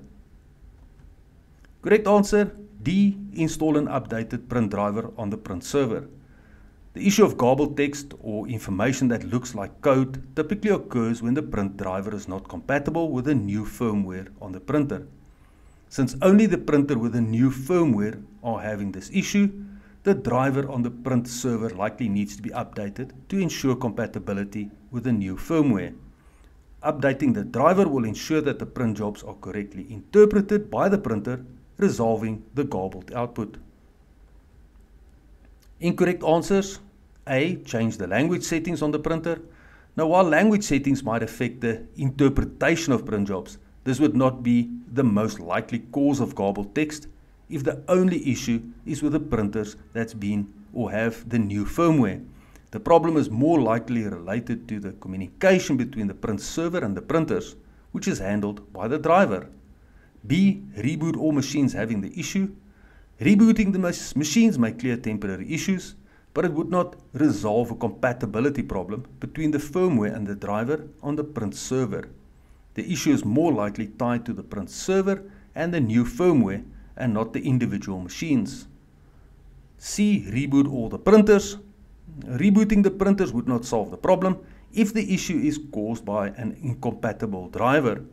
Correct answer D. Install an updated print driver on the print server. The issue of garbled text or information that looks like code typically occurs when the print driver is not compatible with the new firmware on the printer. Since only the printer with the new firmware are having this issue, the driver on the print server likely needs to be updated to ensure compatibility with the new firmware. Updating the driver will ensure that the print jobs are correctly interpreted by the printer, resolving the garbled output. Incorrect answers: A. Change the language settings on the printer. Now, while language settings might affect the interpretation of print jobs, this would not be the most likely cause of garbled text if the only issue is with the printers that's been or have the new firmware. The problem is more likely related to the communication between the print server and the printers, which is handled by the driver. B. Reboot all machines having the issue. Rebooting the machines may clear temporary issues, but it would not resolve a compatibility problem between the firmware and the driver on the print server. The issue is more likely tied to the print server and the new firmware and not the individual machines. C. Reboot all the printers. Rebooting the printers would not solve the problem if the issue is caused by an incompatible driver.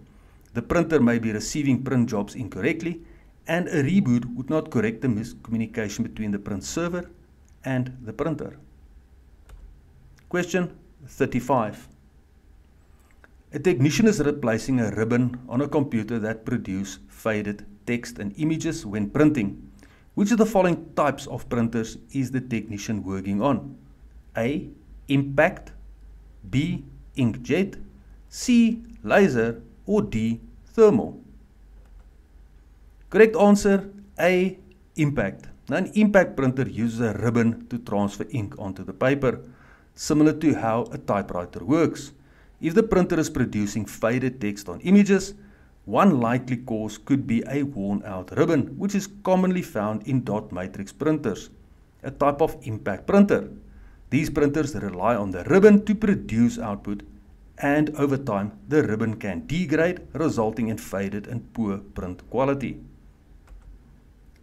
The printer may be receiving print jobs incorrectly, and a reboot would not correct the miscommunication between the print server and the printer. Question 35. A technician is replacing a ribbon on a computer that produces faded text and images when printing. Which of the following types of printers is the technician working on? A. Impact. B. Inkjet. C. Laser. Or D. Thermal. Correct answer A. Impact. Now, an impact printer uses a ribbon to transfer ink onto the paper, similar to how a typewriter works. If the printer is producing faded text on images, one likely cause could be a worn-out ribbon, which is commonly found in dot matrix printers, a type of impact printer. These printers rely on the ribbon to produce output, and over time, the ribbon can degrade, resulting in faded and poor print quality.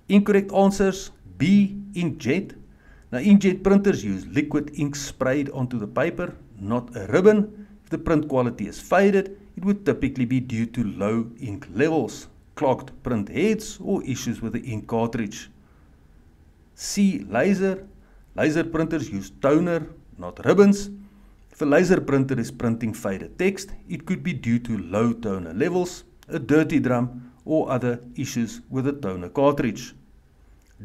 Incorrect answers: B. Inkjet. Now, inkjet printers use liquid ink sprayed onto the paper, not a ribbon. If the print quality is faded, it would typically be due to low ink levels, clogged print heads, or issues with the ink cartridge. C. Laser. Laser printers use toner, not ribbons. If a laser printer is printing faded text, it could be due to low toner levels, a dirty drum, or other issues with the toner cartridge.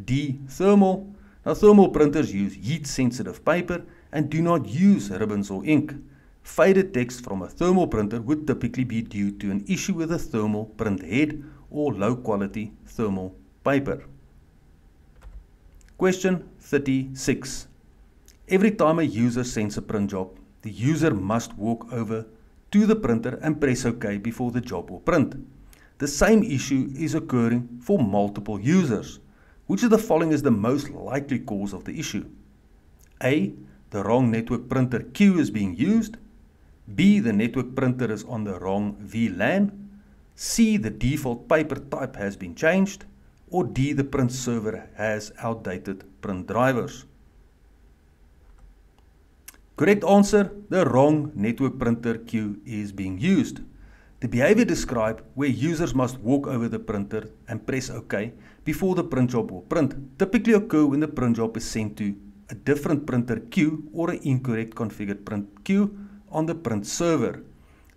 D. Thermal. Now, thermal printers use heat-sensitive paper and do not use ribbons or ink. Faded text from a thermal printer would typically be due to an issue with a thermal print head or low-quality thermal paper. Question 36. Every time a user sends a print job, the user must walk over to the printer and press OK before the job will print. The same issue is occurring for multiple users. Which of the following is the most likely cause of the issue? A. The wrong network printer queue is being used. B. The network printer is on the wrong VLAN. C. The default paper type has been changed. Or D. The print server has outdated print drivers. Correct answer, the wrong network printer queue is being used. The behavior described where users must walk over the printer and press OK before the print job will print typically occur when the print job is sent to a different printer queue or an incorrect configured print queue on the print server.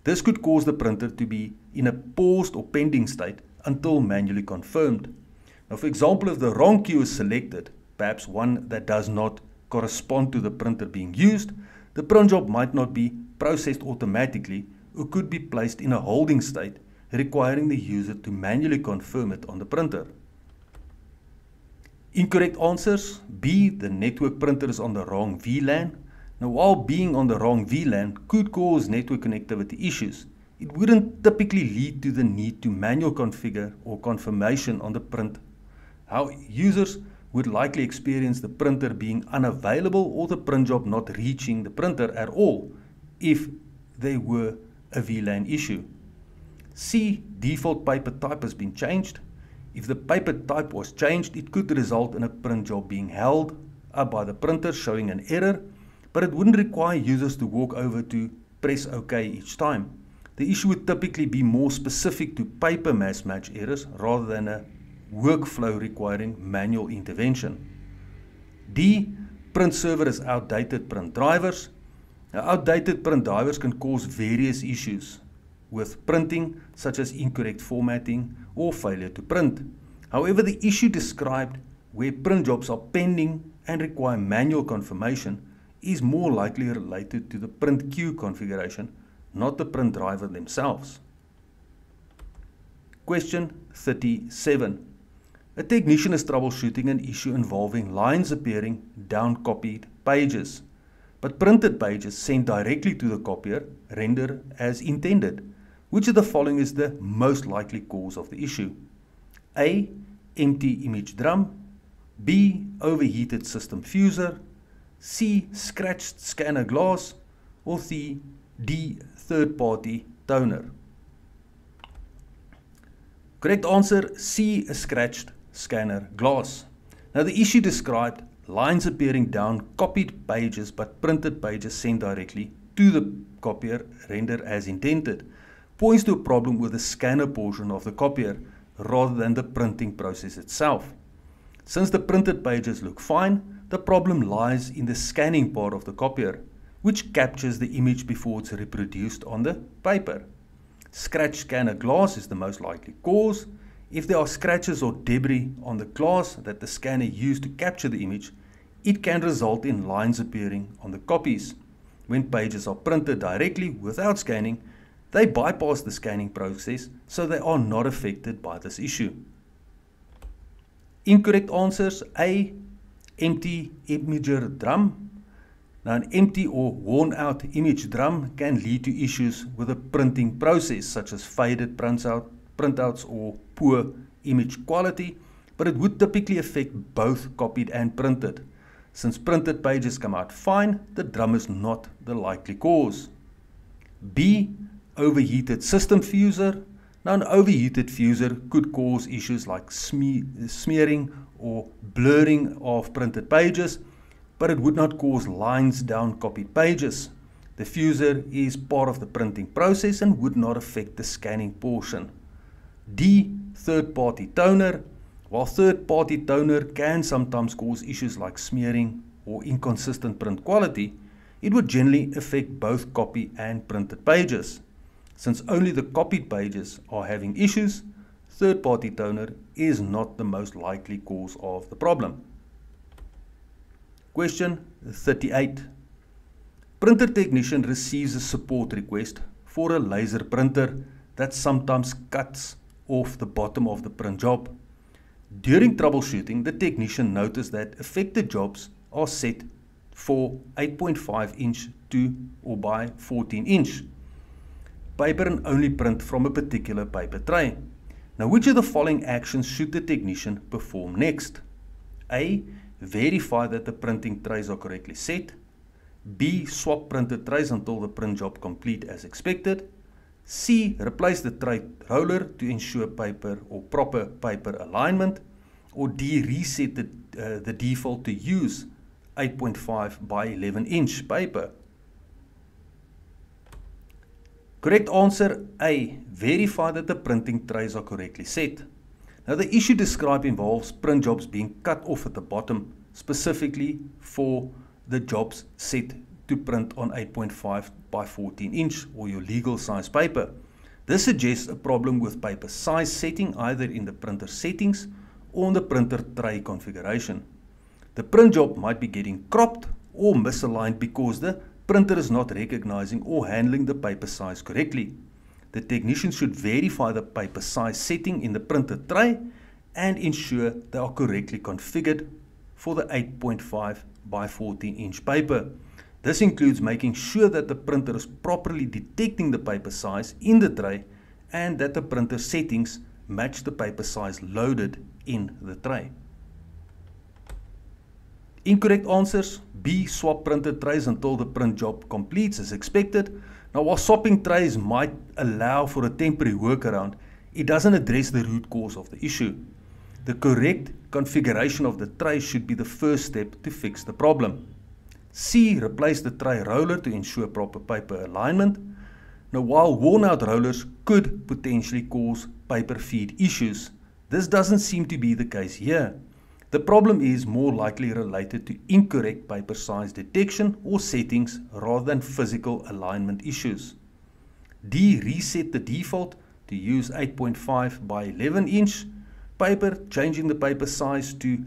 This could cause the printer to be in a paused or pending state until manually confirmed. Now, for example, if the wrong queue is selected, perhaps one that does not correspond to the printer being used, the print job might not be processed automatically or could be placed in a holding state, requiring the user to manually confirm it on the printer. Incorrect answers. B. The network printer is on the wrong VLAN. Now, while being on the wrong VLAN could cause network connectivity issues, it wouldn't typically lead to the need to manual configure or confirmation on the print. How users would likely experience the printer being unavailable or the print job not reaching the printer at all if there were a VLAN issue. C. Default paper type has been changed. If the paper type was changed, it could result in a print job being held up by the printer showing an error, but it wouldn't require users to walk over to press OK each time. The issue would typically be more specific to paper mass match errors rather than a workflow requiring manual intervention. D. Print server has outdated print drivers. Now, outdated print drivers can cause various issues with printing, such as incorrect formatting or failure to print. However, the issue described where print jobs are pending and require manual confirmation is more likely related to the print queue configuration, not the print driver themselves. Question 37. A technician is troubleshooting an issue involving lines appearing down-copied pages, but printed pages sent directly to the copier render as intended. Which of the following is the most likely cause of the issue? A. Empty image drum. B. Overheated system fuser. C. Scratched scanner glass. Or D. Third-party toner. Correct answer, C. A scratched scanner glass. Now, the issue described lines appearing down copied pages but printed pages sent directly to the copier render as intended points to a problem with the scanner portion of the copier rather than the printing process itself. Since the printed pages look fine, the problem lies in the scanning part of the copier, which captures the image before it's reproduced on the paper. Scratch scanner glass is the most likely cause. If there are scratches or debris on the glass that the scanner used to capture the image, it can result in lines appearing on the copies. When pages are printed directly without scanning, they bypass the scanning process, so they are not affected by this issue. Incorrect answers. A. Empty imager drum. Now, an empty or worn out image drum can lead to issues with the printing process, such as faded printouts or poor image quality, but it would typically affect both copied and printed. Since printed pages come out fine, the drum is not the likely cause. B. Overheated system fuser. Now, an overheated fuser could cause issues like smearing or blurring of printed pages, but it would not cause lines down copied pages. The fuser is part of the printing process and would not affect the scanning portion. D. Third-party toner. While third-party toner can sometimes cause issues like smearing or inconsistent print quality, it would generally affect both copy and printed pages. Since only the copied pages are having issues, third-party toner is not the most likely cause of the problem. Question 38. Printer technician receives a support request for a laser printer that sometimes cuts off the bottom of the print job. During troubleshooting, the technician noticed that affected jobs are set for 8.5 inch to or by 14 inch paper and only print from a particular paper tray. Now, which of the following actions should the technician perform next? A. Verify that the printing trays are correctly set. B. Swap printed trays until the print job complete as expected. C. Replace the tray roller to ensure paper or proper paper alignment. Or D. Reset the default to use 8.5 by 11 inch paper. Correct answer A. Verify that the printing trays are correctly set. Now, the issue described involves print jobs being cut off at the bottom, specifically for the jobs set to print on 8.5 by 14 inch or your legal size paper. This suggests a problem with paper size setting either in the printer settings or in the printer tray configuration. The print job might be getting cropped or misaligned because the printer is not recognizing or handling the paper size correctly. The technician should verify the paper size setting in the printer tray and ensure they are correctly configured for the 8.5 by 14 inch paper. This includes making sure that the printer is properly detecting the paper size in the tray and that the printer settings match the paper size loaded in the tray. Incorrect answers. B. Swap printed trays until the print job completes as expected. Now, while swapping trays might allow for a temporary workaround, it doesn't address the root cause of the issue. The correct configuration of the tray should be the first step to fix the problem. C. Replace the tray roller to ensure proper paper alignment. Now, while worn out rollers could potentially cause paper feed issues, this doesn't seem to be the case here. The problem is more likely related to incorrect paper size detection or settings rather than physical alignment issues. D. Reset the default to use 8.5 by 11 inch paper, changing the paper size to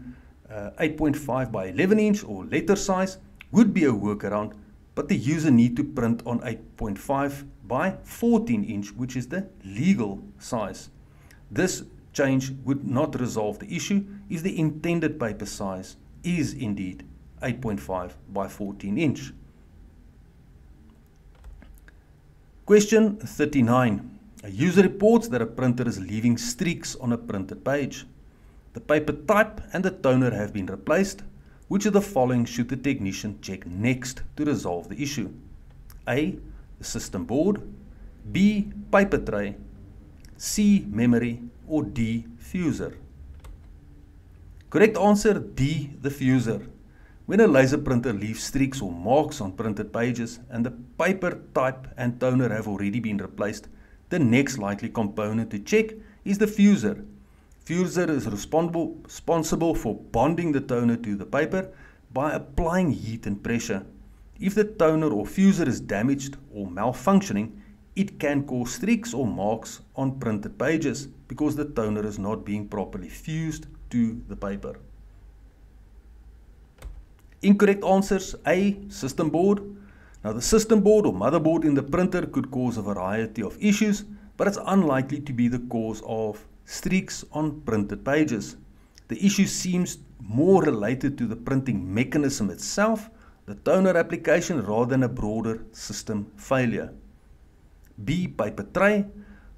8.5 by 11 inch or letter size would be a workaround, but the user need to print on 8.5 by 14 inch, which is the legal size. This change would not resolve the issue if the intended paper size is indeed 8.5 by 14 inch. Question 39. A user reports that a printer is leaving streaks on a printed page. The paper type and the toner have been replaced. Which of the following should the technician check next to resolve the issue? A. The system board. B. Paper tray. C. Memory. Or D. Fuser. Correct answer D. The fuser. When a laser printer leaves streaks or marks on printed pages and the paper type and toner have already been replaced, the next likely component to check is the fuser. Fuser is responsible for bonding the toner to the paper by applying heat and pressure. If the toner or fuser is damaged or malfunctioning, it can cause streaks or marks on printed pages because the toner is not being properly fused to the paper. Incorrect answers. A. System board. Now, the system board or motherboard in the printer could cause a variety of issues, but it's unlikely to be the cause of streaks on printed pages. The issue seems more related to the printing mechanism itself, the toner application, rather than a broader system failure. B. Paper tray.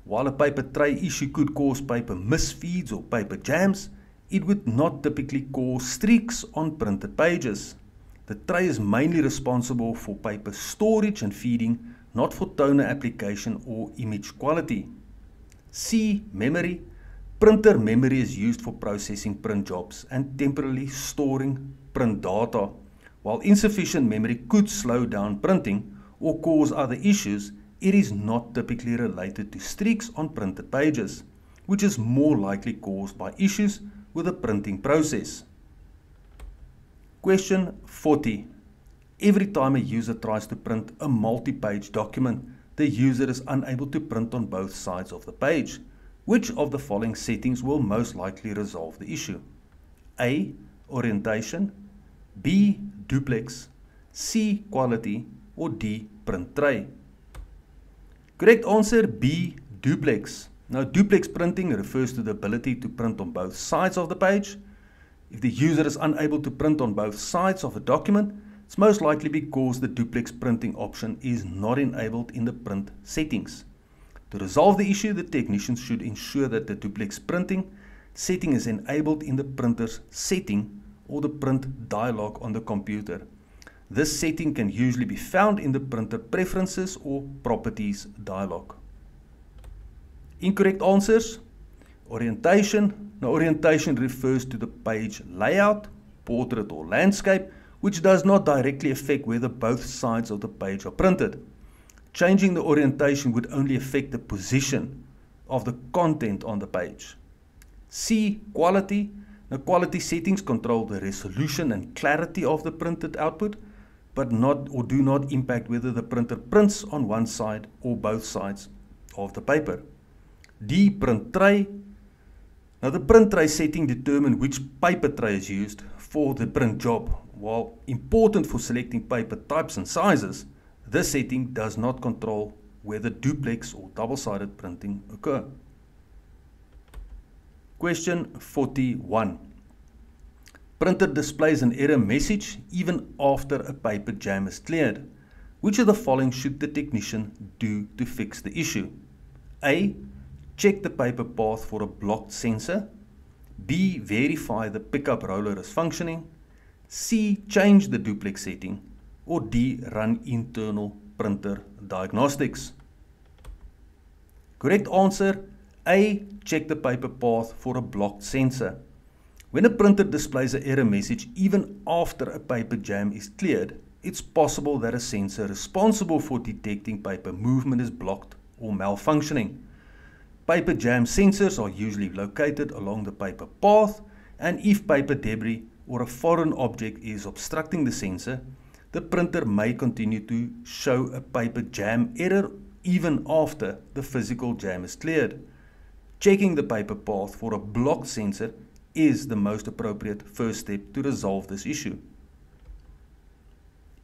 While a paper tray issue could cause paper misfeeds or paper jams, it would not typically cause streaks on printed pages. The tray is mainly responsible for paper storage and feeding, not for toner application or image quality. C. Memory. Printer memory is used for processing print jobs and temporarily storing print data. While insufficient memory could slow down printing or cause other issues, it is not typically related to streaks on printed pages, which is more likely caused by issues with the printing process. Question 40. Every time a user tries to print a multi-page document, the user is unable to print on both sides of the page. Which of the following settings will most likely resolve the issue? A. Orientation, B. Duplex, C. Quality, or D. Print tray? Correct answer B. Duplex. Now, duplex printing refers to the ability to print on both sides of the page. If the user is unable to print on both sides of a document, it's most likely because the duplex printing option is not enabled in the print settings. To resolve the issue, the technicians should ensure that the duplex printing setting is enabled in the printer's setting or the print dialog on the computer. This setting can usually be found in the printer preferences or properties dialog. Incorrect answers. Orientation. Now, orientation refers to the page layout, portrait or landscape, which does not directly affect whether both sides of the page are printed. Changing the orientation would only affect the position of the content on the page. C. Quality. Now, quality settings control the resolution and clarity of the printed output, but do not impact whether the printer prints on one side or both sides of the paper. D. Print tray. Now, the print tray setting determines which paper tray is used for the print job. While important for selecting paper types and sizes, this setting does not control whether duplex or double-sided printing occur. Question 41. Printer displays an error message even after a paper jam is cleared. Which of the following should the technician do to fix the issue? A. Check the paper path for a blocked sensor. B. Verify the pickup roller is functioning. C. Change the duplex setting. Or D. Run internal printer diagnostics. Correct answer A. Check the paper path for a blocked sensor. When a printer displays an error message even after a paper jam is cleared, it's possible that a sensor responsible for detecting paper movement is blocked or malfunctioning. Paper jam sensors are usually located along the paper path, and if paper debris or a foreign object is obstructing the sensor, the printer may continue to show a paper jam error even after the physical jam is cleared. Checking the paper path for a blocked sensor is the most appropriate first step to resolve this issue.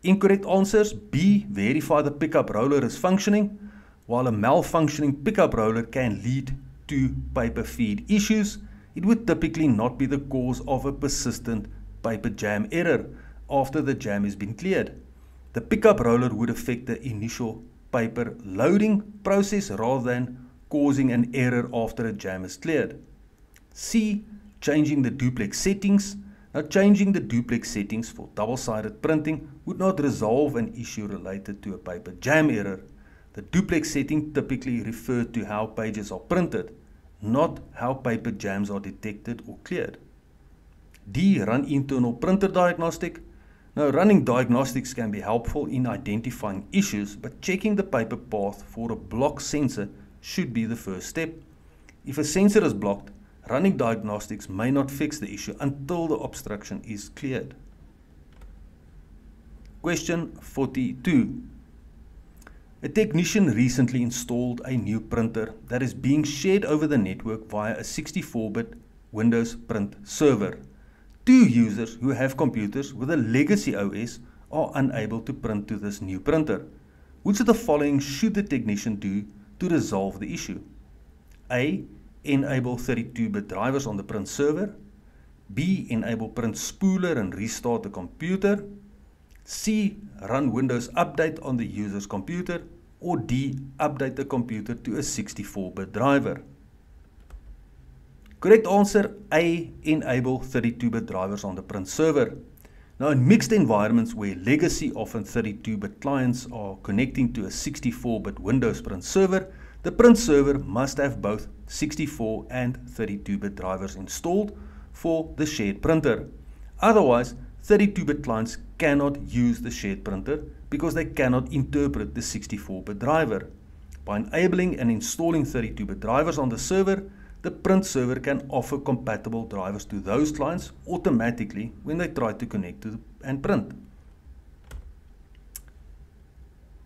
Incorrect answers. B. Verify the pickup roller is functioning. While a malfunctioning pickup roller can lead to paper feed issues, it would typically not be the cause of a persistent paper jam error after the jam has been cleared. The pickup roller would affect the initial paper loading process rather than causing an error after a jam is cleared. C. Changing the duplex settings. Now, changing the duplex settings for double-sided printing would not resolve an issue related to a paper jam error. The duplex setting typically refers to how pages are printed, not how paper jams are detected or cleared. D. Run internal printer diagnostic. Now, running diagnostics can be helpful in identifying issues, but checking the paper path for a blocked sensor should be the first step. If a sensor is blocked, running diagnostics may not fix the issue until the obstruction is cleared. Question 42. A technician recently installed a new printer that is being shared over the network via a 64-bit Windows print server. Two users who have computers with a legacy OS are unable to print to this new printer. Which of the following should the technician do to resolve the issue? A. Enable 32-bit drivers on the print server. B. Enable print spooler and restart the computer. C. Run Windows Update on the user's computer. Or D. Update the computer to a 64-bit driver. Correct answer A. Enable 32-bit drivers on the print server. Now, in mixed environments where legacy, often 32-bit clients, are connecting to a 64-bit Windows print server, the print server must have both 64 and 32-bit drivers installed for the shared printer. Otherwise, 32-bit clients cannot use the shared printer because they cannot interpret the 64-bit driver. By enabling and installing 32-bit drivers on the server, the print server can offer compatible drivers to those clients automatically when they try to connect to and print.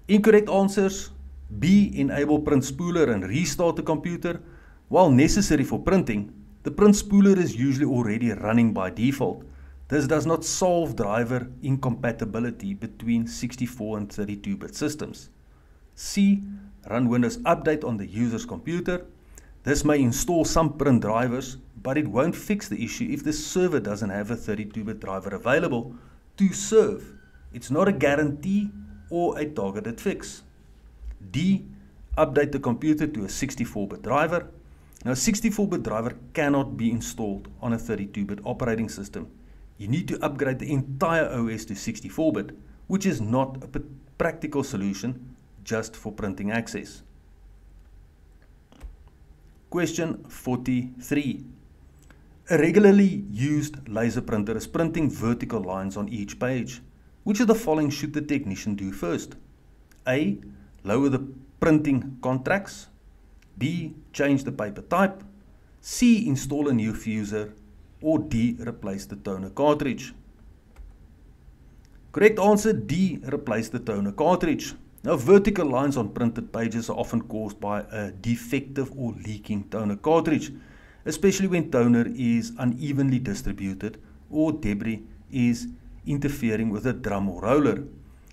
Incorrect answers. B. Enable print spooler and restart the computer. While necessary for printing, the print spooler is usually already running by default. This does not solve driver incompatibility between 64 and 32-bit systems. C. Run Windows Update on the user's computer. This may install some print drivers, but it won't fix the issue if the server doesn't have a 32-bit driver available to serve. It's not a guarantee or a targeted fix. D. Update the computer to a 64-bit driver. Now, a 64-bit driver cannot be installed on a 32-bit operating system. You need to upgrade the entire OS to 64-bit, which is not a practical solution just for printing access. Question 43. A regularly used laser printer is printing vertical lines on each page. Which of the following should the technician do first? A. Lower the printing contracts. B. Change the paper type. C. Install a new fuser. Or D. Replace the toner cartridge. Correct answer D. Replace the toner cartridge. Now, vertical lines on printed pages are often caused by a defective or leaking toner cartridge, especially when toner is unevenly distributed or debris is interfering with the drum or roller.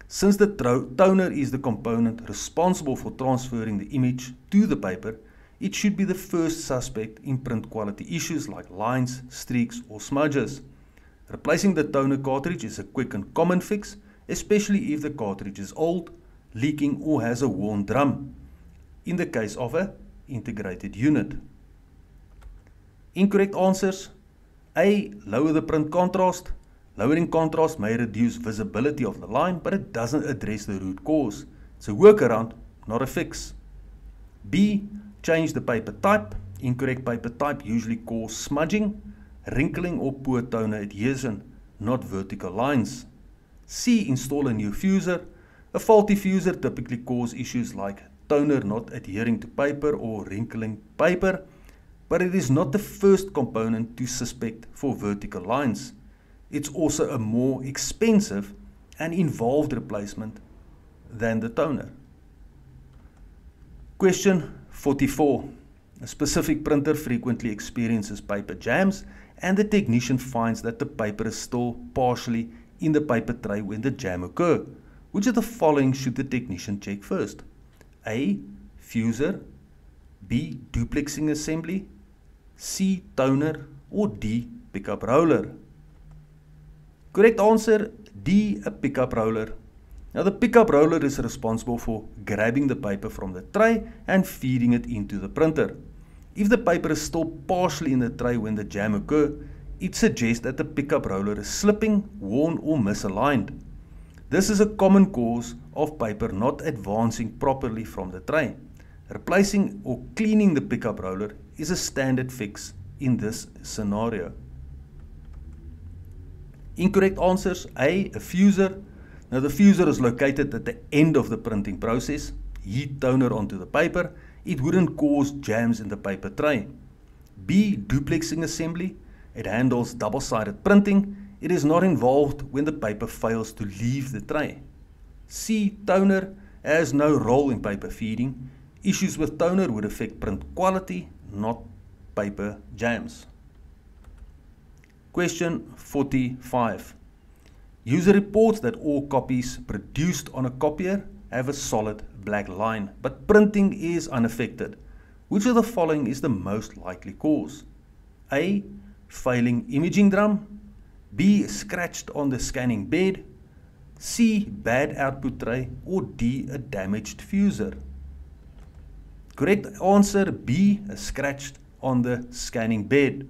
Since the toner is the component responsible for transferring the image to the paper, it should be the first suspect in print quality issues like lines, streaks, or smudges. Replacing the toner cartridge is a quick and common fix, especially if the cartridge is old, leaking, or has a worn drum, in the case of an integrated unit. Incorrect answers. A. Lower the print contrast. Lowering contrast may reduce visibility of the line, but it doesn't address the root cause. It's a workaround, not a fix. B. Change the paper type. Incorrect paper type usually causes smudging, wrinkling, or poor toner adhesion, not vertical lines. C. Install a new fuser. A faulty fuser typically causes issues like toner not adhering to paper or wrinkling paper, but it is not the first component to suspect for vertical lines. It's also a more expensive and involved replacement than the toner. Question 44. A specific printer frequently experiences paper jams, and the technician finds that the paper is still partially in the paper tray when the jam occurs. Which of the following should the technician check first? A. Fuser. B. Duplexing assembly. C. Toner. Or D. Pickup roller. Correct answer D. A pickup roller. Now, the pickup roller is responsible for grabbing the paper from the tray and feeding it into the printer. If the paper is still partially in the tray when the jam occurs, it suggests that the pickup roller is slipping, worn, or misaligned. This is a common cause of paper not advancing properly from the tray. Replacing or cleaning the pickup roller is a standard fix in this scenario. Incorrect answers. A fuser. Now, the fuser is located at the end of the printing process. Heat toner onto the paper. It wouldn't cause jams in the paper tray. B. Duplexing assembly. It handles double-sided printing. It is not involved when the paper fails to leave the tray. C. Toner has no role in paper feeding. Issues with toner would affect print quality, not paper jams. Question 45. User reports that all copies produced on a copier have a solid black line, but printing is unaffected. Which of the following is the most likely cause? A. Failing imaging drum. B. Scratched on the scanning bed. C. Bad output tray. Or D. A damaged fuser. Correct answer B. Scratched on the scanning bed.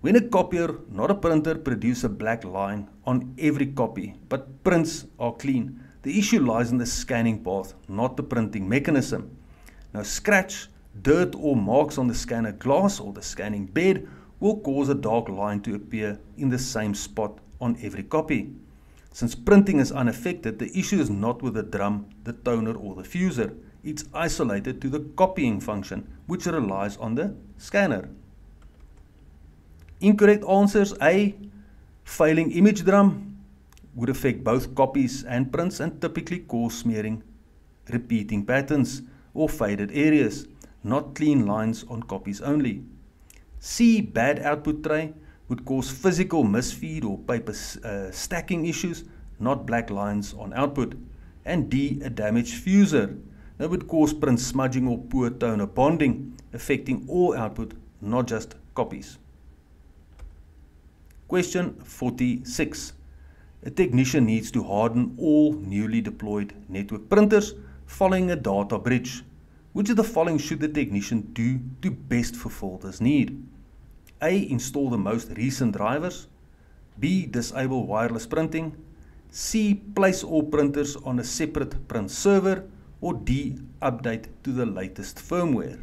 When a copier, not a printer, produces a black line on every copy, but prints are clean, the issue lies in the scanning path, not the printing mechanism. Now, scratch, dirt, or marks on the scanner glass or the scanning bed will cause a dark line to appear in the same spot on every copy. Since printing is unaffected, the issue is not with the drum, the toner or the fuser. It's isolated to the copying function, which relies on the scanner. Incorrect answers: A, failing image drum would affect both copies and prints and typically cause smearing, repeating patterns or faded areas, not clean lines on copies only. C, bad output tray would cause physical misfeed or paper stacking issues, not black lines on output. And D, a damaged fuser that would cause print smudging or poor toner bonding, affecting all output, not just copies. Question 46. A technician needs to harden all newly deployed network printers following a data breach. Which of the following should the technician do to best fulfill this need? A, install the most recent drivers. B, disable wireless printing. C, place all printers on a separate print server. Or D, update to the latest firmware.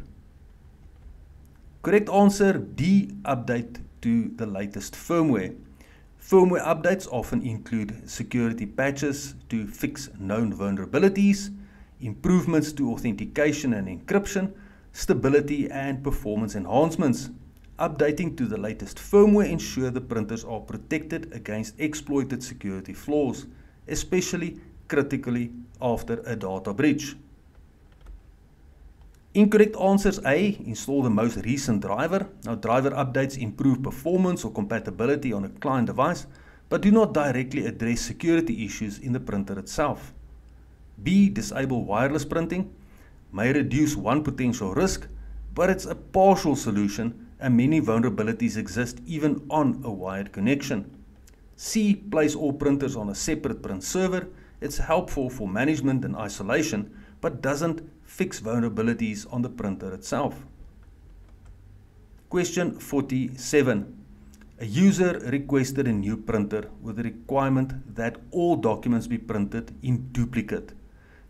Correct answer: D, update to the latest firmware. Firmware updates often include security patches to fix known vulnerabilities, improvements to authentication and encryption, stability and performance enhancements. Updating to the latest firmware ensures the printers are protected against exploited security flaws, especially critically after a data breach. Incorrect answers: A, install the most recent driver. Now, driver updates improve performance or compatibility on a client device, but do not directly address security issues in the printer itself. B, disable wireless printing. May reduce one potential risk, but it's a partial solution and many vulnerabilities exist even on a wired connection. C, place all printers on a separate print server. It's helpful for management and isolation, but doesn't fix vulnerabilities on the printer itself. Question 47. A user requested a new printer with the requirement that all documents be printed in duplicate.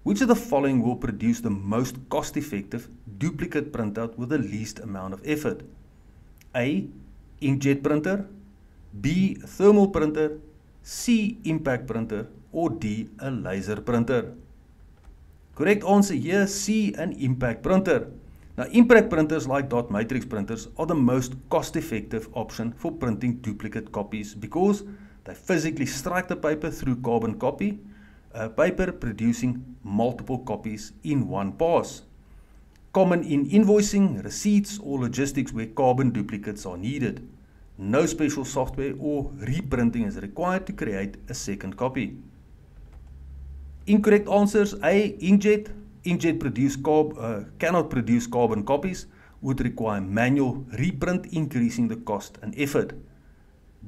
Which of the following will produce the most cost-effective duplicate printout with the least amount of effort? A, inkjet printer. B, thermal printer. C, impact printer. Or D, a laser printer. Correct answer here: C, an impact printer. Now, impact printers like dot matrix printers are the most cost-effective option for printing duplicate copies because they physically strike the paper through carbon copy paper, producing multiple copies in one pass. Common in invoicing, receipts, or logistics where carbon duplicates are needed. No special software or reprinting is required to create a second copy. Incorrect answers: A, inkjet. Inkjet cannot produce carbon copies, would require manual reprint, increasing the cost and effort.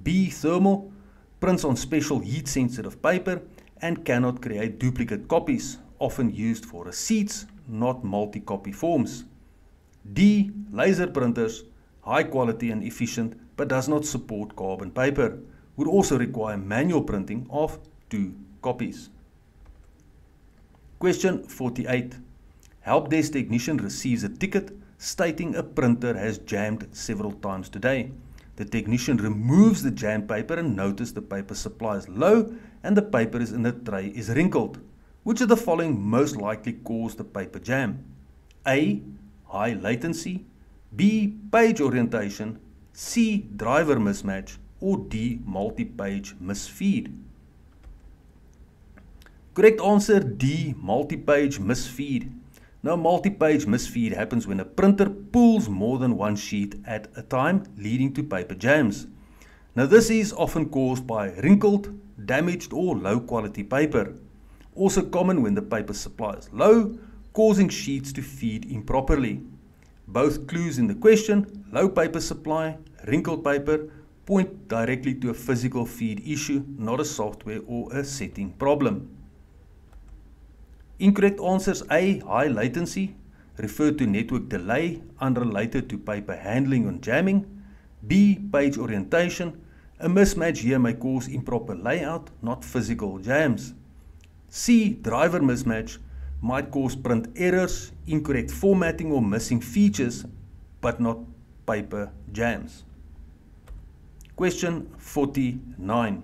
B, thermal, prints on special heat-sensitive paper and cannot create duplicate copies, often used for receipts, not multi-copy forms. D, laser printers, high quality and efficient, but does not support carbon paper, would also require manual printing of 2 copies. Question 48. Help desk technician receives a ticket stating a printer has jammed several times today. The technician removes the jammed paper and notices the paper supply is low and the paper in the tray is wrinkled. Which of the following most likely caused the paper jam? A, high latency. B, page orientation. C, driver mismatch. Or D, multi-page misfeed. Correct answer: D, multi-page misfeed. Now, multi-page misfeed happens when a printer pulls more than one sheet at a time, leading to paper jams. Now, this is often caused by wrinkled, damaged, or low-quality paper. Also common when the paper supply is low, causing sheets to feed improperly. Both clues in the question, low paper supply, wrinkled paper, point directly to a physical feed issue, not a software or a setting problem. Incorrect answers: A, high latency, refer to network delay unrelated to paper handling and jamming. B, page orientation, a mismatch here may cause improper layout, not physical jams. C, driver mismatch, might cause print errors, incorrect formatting or missing features, but not paper jams. Question 49.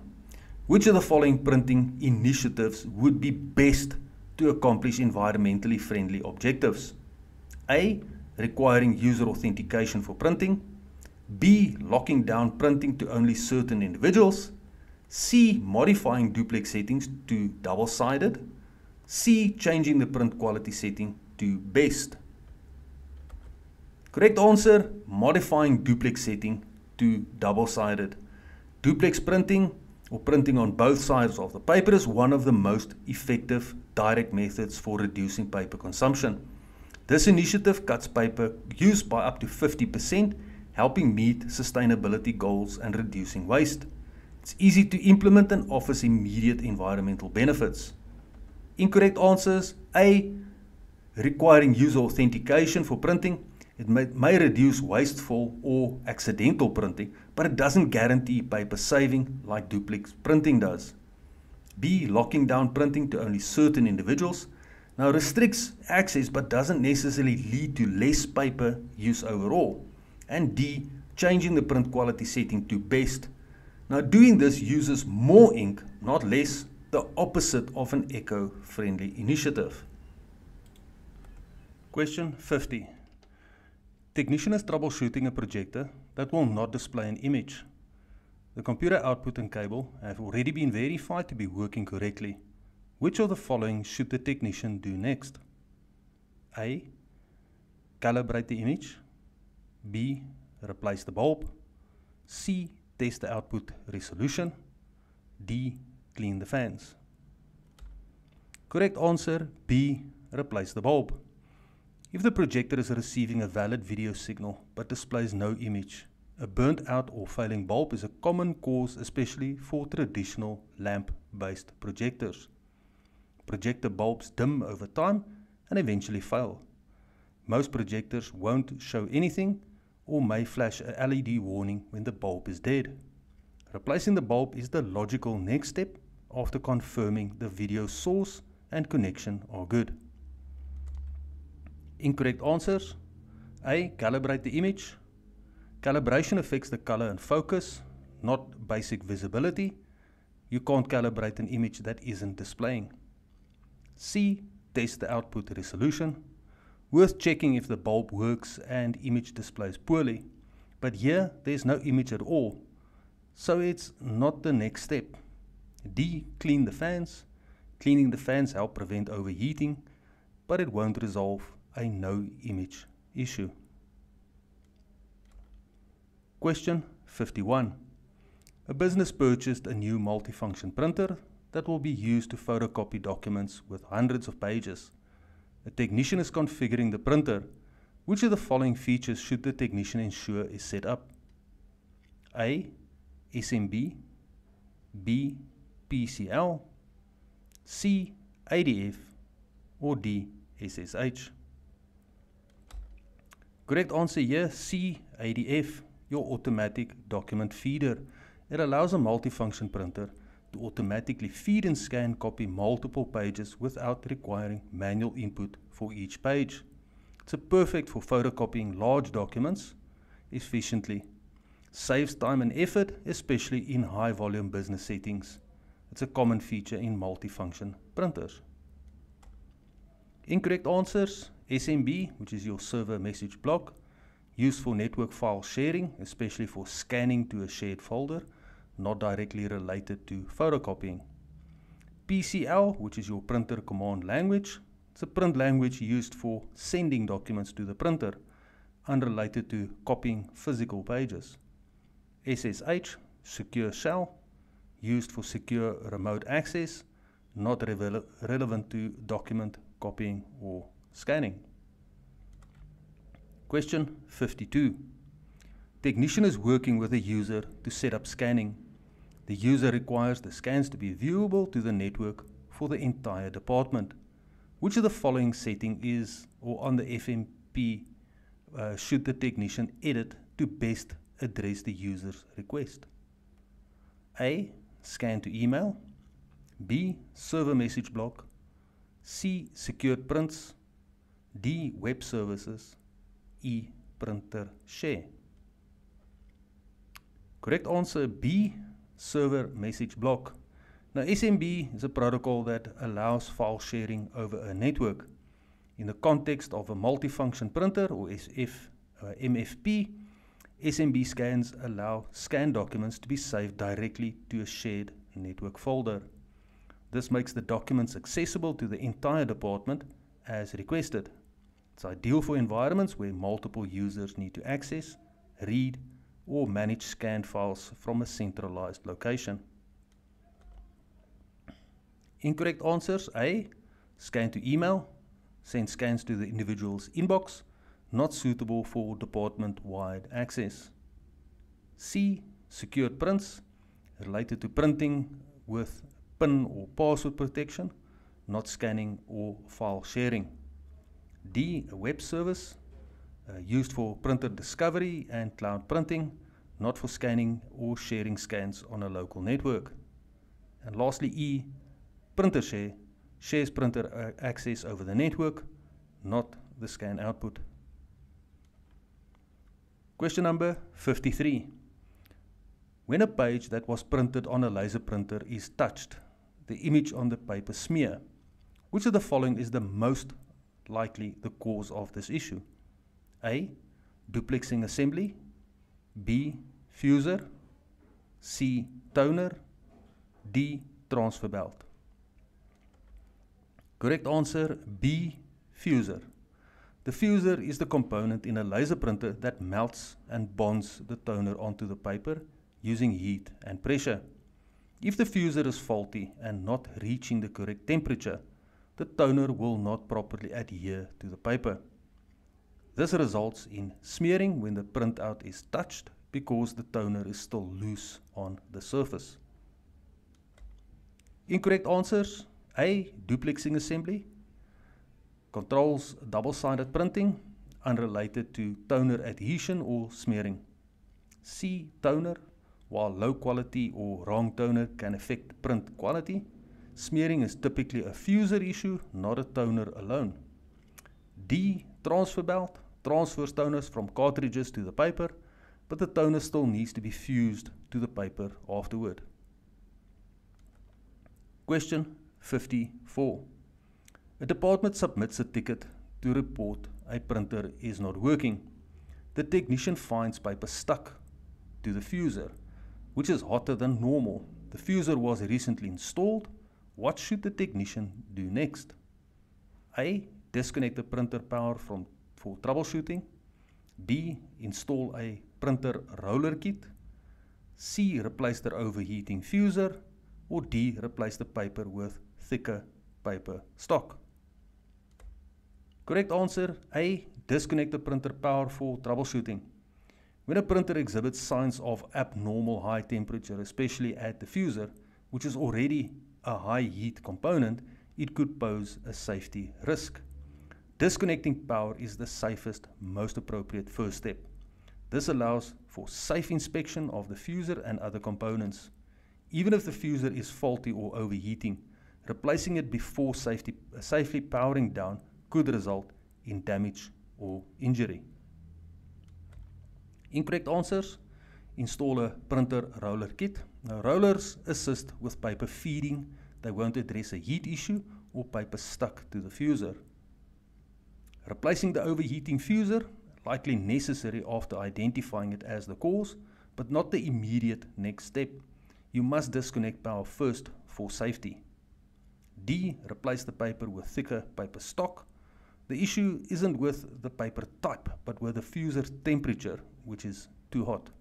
Which of the following printing initiatives would be best to accomplish environmentally friendly objectives? A. Requiring user authentication for printing. B. Locking down printing to only certain individuals. C. Modifying duplex settings to double-sided. C. Changing the print quality setting to best. Correct answer, modifying duplex setting to double-sided. Duplex printing, or printing on both sides of the paper, is one of the most effective direct methods for reducing paper consumption. This initiative cuts paper use by up to 50%, helping meet sustainability goals and reducing waste. It's easy to implement and offers immediate environmental benefits. Incorrect answers: A. Requiring user authentication for printing. It may reduce wasteful or accidental printing, but it doesn't guarantee paper saving like duplex printing does. B. Locking down printing to only certain individuals. Now restricts access but doesn't necessarily lead to less paper use overall. And D. Changing the print quality setting to best. Now doing this uses more ink, not less, the opposite of an eco-friendly initiative. Question 50. Technician is troubleshooting a projector that will not display an image. The computer output and cable have already been verified to be working correctly. Which of the following should the technician do next? A. Calibrate the image. B. Replace the bulb. C. Test the output resolution. D. Clean the fans. Correct answer, B. Replace the bulb. If the projector is receiving a valid video signal but displays no image, a burnt out or failing bulb is a common cause, especially for traditional lamp-based projectors. Projector bulbs dim over time and eventually fail. Most projectors won't show anything or may flash a LED warning when the bulb is dead. Replacing the bulb is the logical next step after confirming the video source and connection are good. Incorrect answers: A. Calibrate the image. Calibration affects the color and focus, not basic visibility. You can't calibrate an image that isn't displaying. C. Test the output resolution. Worth checking if the bulb works and image displays poorly, but here there's no image at all, so it's not the next step. D. Clean the fans. Cleaning the fans help prevent overheating, but it won't resolve a no image issue. Question 51. A business purchased a new multifunction printer that will be used to photocopy documents with hundreds of pages. A technician is configuring the printer. Which of the following features should the technician ensure is set up? A. SMB. B. PCL. C. ADF. Or D. SSH. Correct answer here, C. ADF, your automatic document feeder. It allows a multifunction printer to automatically feed and scan copy multiple pages without requiring manual input for each page. It's perfect for photocopying large documents efficiently. Saves time and effort, especially in high volume business settings. It's a common feature in multifunction printers. Incorrect answers: SMB, which is your server message block, used for network file sharing, especially for scanning to a shared folder, not directly related to photocopying. PCL, which is your printer command language, it's a print language used for sending documents to the printer, unrelated to copying physical pages. SSH, secure shell, used for secure remote access, not relevant to document copying or scanning. Question 52. Technician is working with a user to set up scanning. The user requires the scans to be viewable to the network for the entire department. Which of the following setting is, or on the FMP, should the technician edit to best address the user's request? A. Scan to email. B. Server message block. C. Secured prints. D. Web services. E. Printer share. Correct answer B. Server message block. Now, SMB is a protocol that allows file sharing over a network. In the context of a multifunction printer or MFP, SMB scans allow scanned documents to be saved directly to a shared network folder. This makes the documents accessible to the entire department as requested. It's ideal for environments where multiple users need to access, read, or manage scanned files from a centralized location. Incorrect answers: A. Scan to email, send scans to the individual's inbox, not suitable for department-wide access. C. Secured prints, related to printing with PIN or password protection, not scanning or file sharing. D. A web service, used for printer discovery and cloud printing, not for scanning or sharing scans on a local network. And lastly, E. Printer share, shares printer access over the network, not the scan output. Question number 53. When a page that was printed on a laser printer is touched, the image on the paper smear, which of the following is the most likely the cause of this issue? A. Duplexing assembly, B. Fuser, C. Toner, D. Transfer belt. Correct answer: B. Fuser. The fuser is the component in a laser printer that melts and bonds the toner onto the paper using heat and pressure. If the fuser is faulty and not reaching the correct temperature, the toner will not properly adhere to the paper. This results in smearing when the printout is touched because the toner is still loose on the surface. Incorrect answers: A. Duplexing assembly controls double-sided printing, unrelated to toner adhesion or smearing. C. Toner, while low quality or wrong toner can affect print quality, smearing is typically a fuser issue, not a toner alone. D. Transfer belt transfers toners from cartridges to the paper, but the toner still needs to be fused to the paper afterward. Question 54. A department submits a ticket to report a printer is not working. The technician finds paper stuck to the fuser, which is hotter than normal. The fuser was recently installed. What should the technician do next? A. Disconnect the printer power for troubleshooting. B. Install a printer roller kit. C. Replace the overheating fuser. Or D. Replace the paper with thicker paper stock. Correct answer: A. Disconnect the printer power for troubleshooting. When a printer exhibits signs of abnormal high temperature, especially at the fuser, which is already a high heat component, it could pose a safety risk. Disconnecting power is the safest, most appropriate first step. This allows for safe inspection of the fuser and other components. Even if the fuser is faulty or overheating, replacing it before safely powering down could result in damage or injury. Incorrect answers: install a printer roller kit. Now, rollers assist with paper feeding. They won't address a heat issue or paper stuck to the fuser. Replacing the overheating fuser, likely necessary after identifying it as the cause, but not the immediate next step. You must disconnect power first for safety. D. Replace the paper with thicker paper stock. The issue isn't with the paper type, but with the fuser temperature, which is too hot.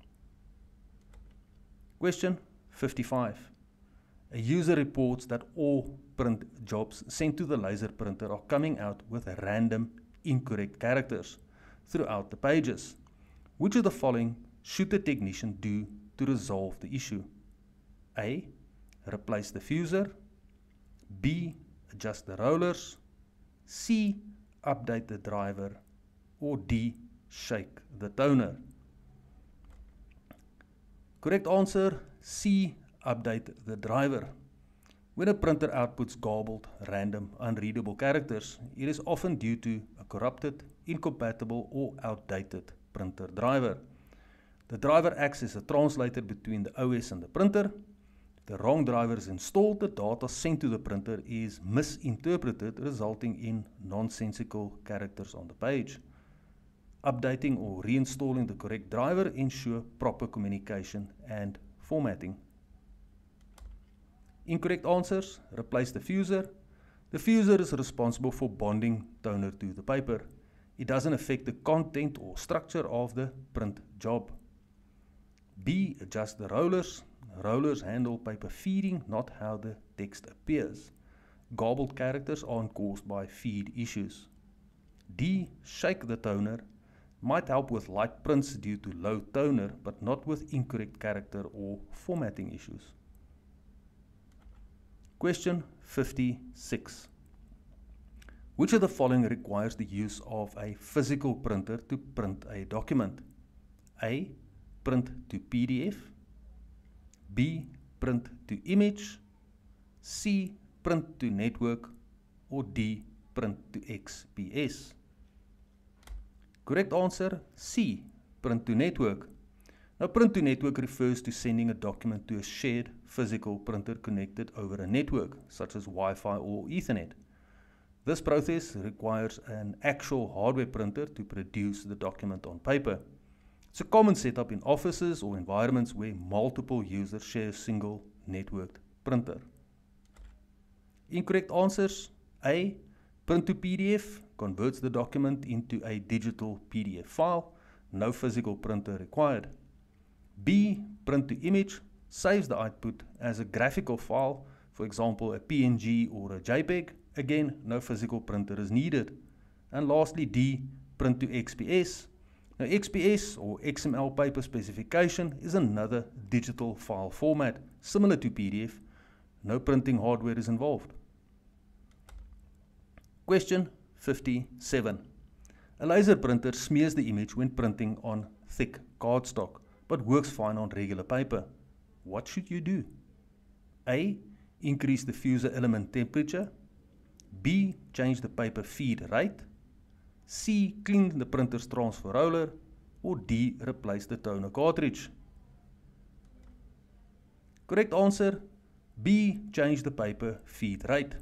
Question 55. A user reports that all print jobs sent to the laser printer are coming out with random incorrect characters throughout the pages. Which of the following should the technician do to resolve the issue? A. Replace the fuser. B. Adjust the rollers. C. Update the driver. Or D. Shake the toner. Correct answer: C. Update the driver. When a printer outputs garbled, random, unreadable characters, it is often due to a corrupted, incompatible, or outdated printer driver. The driver acts as a translator between the OS and the printer. The wrong driver is installed, the data sent to the printer is misinterpreted, resulting in nonsensical characters on the page. Updating or reinstalling the correct driver ensure proper communication and formatting. Incorrect answers: replace the fuser. The fuser is responsible for bonding toner to the paper. It doesn't affect the content or structure of the print job. B. Adjust the rollers. Rollers handle paper feeding, not how the text appears. Garbled characters aren't caused by feed issues. D. Shake the toner. Might help with light prints due to low toner, but not with incorrect character or formatting issues. Question 56. Which of the following requires the use of a physical printer to print a document? A. Print to PDF. B. Print to image. C. Print to network. Or D. Print to XPS. Correct answer, C. Print to network. Now, print to network refers to sending a document to a shared physical printer connected over a network, such as Wi-Fi or Ethernet. This process requires an actual hardware printer to produce the document on paper. It's a common setup in offices or environments where multiple users share a single networked printer. Incorrect answers: A. Print to PDF converts the document into a digital PDF file, no physical printer required. B. Print to image saves the output as a graphical file, for example a PNG or a JPEG, again no physical printer is needed. And lastly, D. Print to XPS. Now, XPS or XML paper specification is another digital file format similar to PDF. No printing hardware is involved. Question 57. A laser printer smears the image when printing on thick cardstock, but works fine on regular paper. What should you do? A. Increase the fuser element temperature. B. Change the paper feed rate. C. Clean the printer's transfer roller. Or D. Replace the toner cartridge. Correct answer: B. Change the paper feed rate.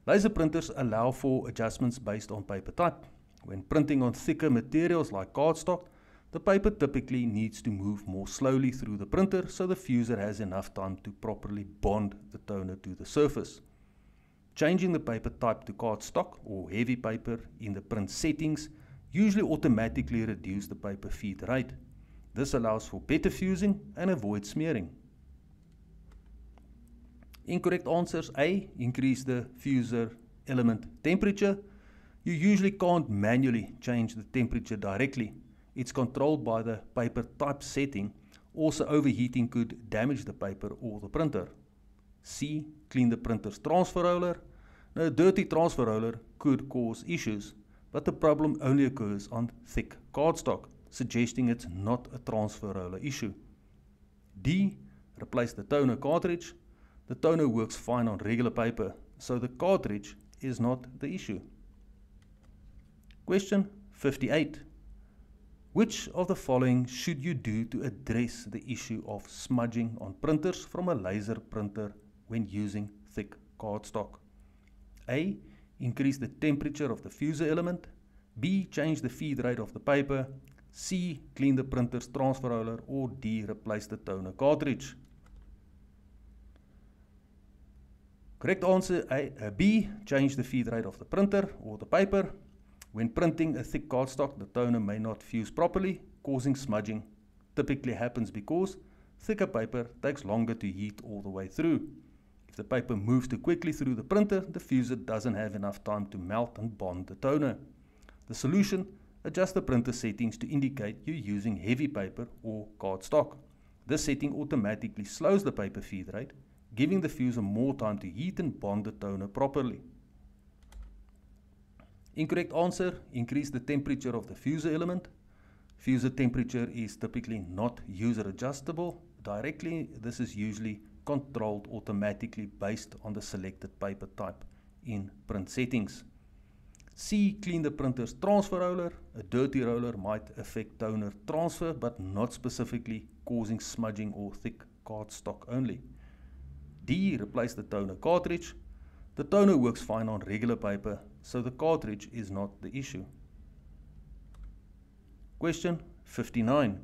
Laser printers allow for adjustments based on paper type. When printing on thicker materials like cardstock, the paper typically needs to move more slowly through the printer so the fuser has enough time to properly bond the toner to the surface. Changing the paper type to cardstock or heavy paper in the print settings usually automatically reduce the paper feed rate. This allows for better fusing and avoids smearing. Incorrect answers: A. Increase the fuser element temperature. You usually can't manually change the temperature directly. It's controlled by the paper type setting. Also, overheating could damage the paper or the printer. C. Clean the printer's transfer roller. Now, a dirty transfer roller could cause issues, but the problem only occurs on thick cardstock, suggesting it's not a transfer roller issue. D. Replace the toner cartridge. The toner works fine on regular paper, so the cartridge is not the issue. Question 58. Which of the following should you do to address the issue of smudging on printers from a laser printer when using thick cardstock? A. Increase the temperature of the fuser element. B. Change the feed rate of the paper. C. Clean the printer's transfer roller. Or D. Replace the toner cartridge. Correct answer: B. Change the feed rate of the printer or the paper. When printing a thick cardstock, the toner may not fuse properly, causing smudging. Typically happens because thicker paper takes longer to heat all the way through. If the paper moves too quickly through the printer, the fuser doesn't have enough time to melt and bond the toner. The solution: adjust the printer settings to indicate you're using heavy paper or cardstock. This setting automatically slows the paper feed rate, giving the fuser more time to heat and bond the toner properly. Incorrect answer: increase the temperature of the fuser element. Fuser temperature is typically not user adjustable directly. This is usually controlled automatically based on the selected paper type in print settings. C. Clean the printer's transfer roller. A dirty roller might affect toner transfer, but not specifically causing smudging or thick cardstock only. D. Replace the toner cartridge. The toner works fine on regular paper, so the cartridge is not the issue. Question 59.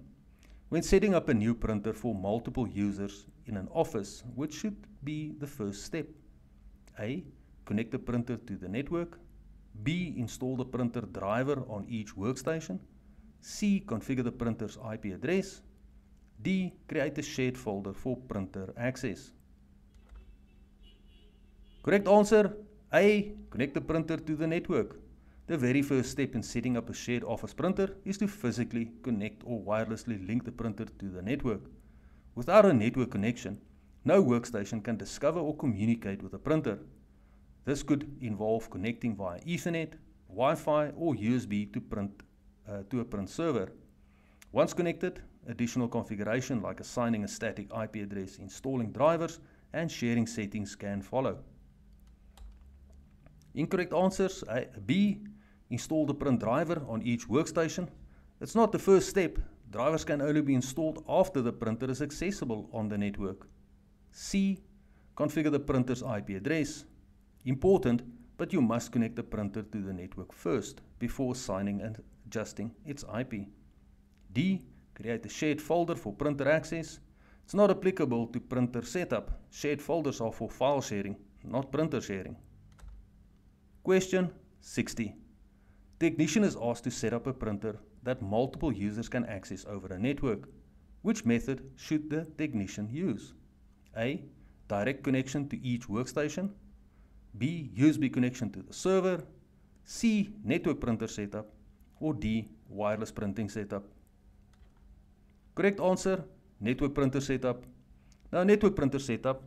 When setting up a new printer for multiple users in an office, which should be the first step? A. Connect the printer to the network. B. Install the printer driver on each workstation. C. Configure the printer's IP address. D. Create a shared folder for printer access. Correct answer, A. Connect the printer to the network. The very first step in setting up a shared office printer is to physically connect or wirelessly link the printer to the network. Without a network connection, no workstation can discover or communicate with the printer. This could involve connecting via Ethernet, Wi-Fi, or USB to a print server. Once connected, additional configuration like assigning a static IP address, installing drivers, and sharing settings can follow. Incorrect answers. B. Install the print driver on each workstation. It's not the first step. Drivers can only be installed after the printer is accessible on the network. C. Configure the printer's IP address. Important, but you must connect the printer to the network first before assigning and adjusting its IP. D. Create a shared folder for printer access. It's not applicable to printer setup. Shared folders are for file sharing, not printer sharing. Question 60. Technician is asked to set up a printer that multiple users can access over a network. Which method should the technician use? A. Direct connection to each workstation. B. USB connection to the server. C. Network printer setup. Or D. Wireless printing setup. Correct answer, network printer setup. Now, network printer setup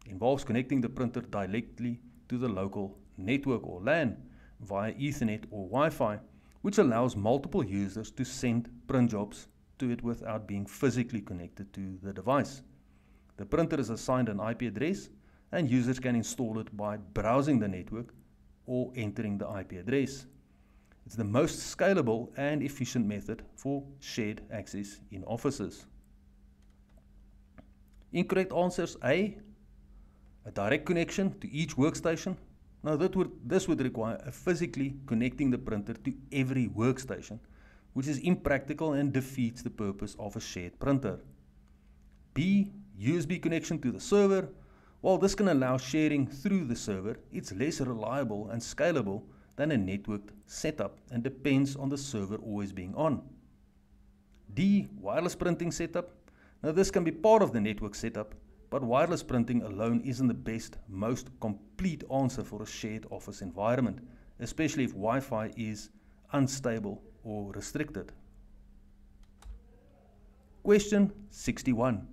involves connecting the printer directly to the local network or LAN via Ethernet or Wi-Fi, which allows multiple users to send print jobs to it without being physically connected to the device. The printer is assigned an IP address, and users can install it by browsing the network or entering the IP address. It's the most scalable and efficient method for shared access in offices. Incorrect answers. A direct connection to each workstation. Now this would require physically connecting the printer to every workstation, which is impractical and defeats the purpose of a shared printer. B. USB connection to the server. While this can allow sharing through the server, it's less reliable and scalable than a networked setup and depends on the server always being on. D. Wireless printing setup. Now this can be part of the network setup, but wireless printing alone isn't the best, most complete answer for a shared office environment, especially if Wi-Fi is unstable or restricted. Question 61.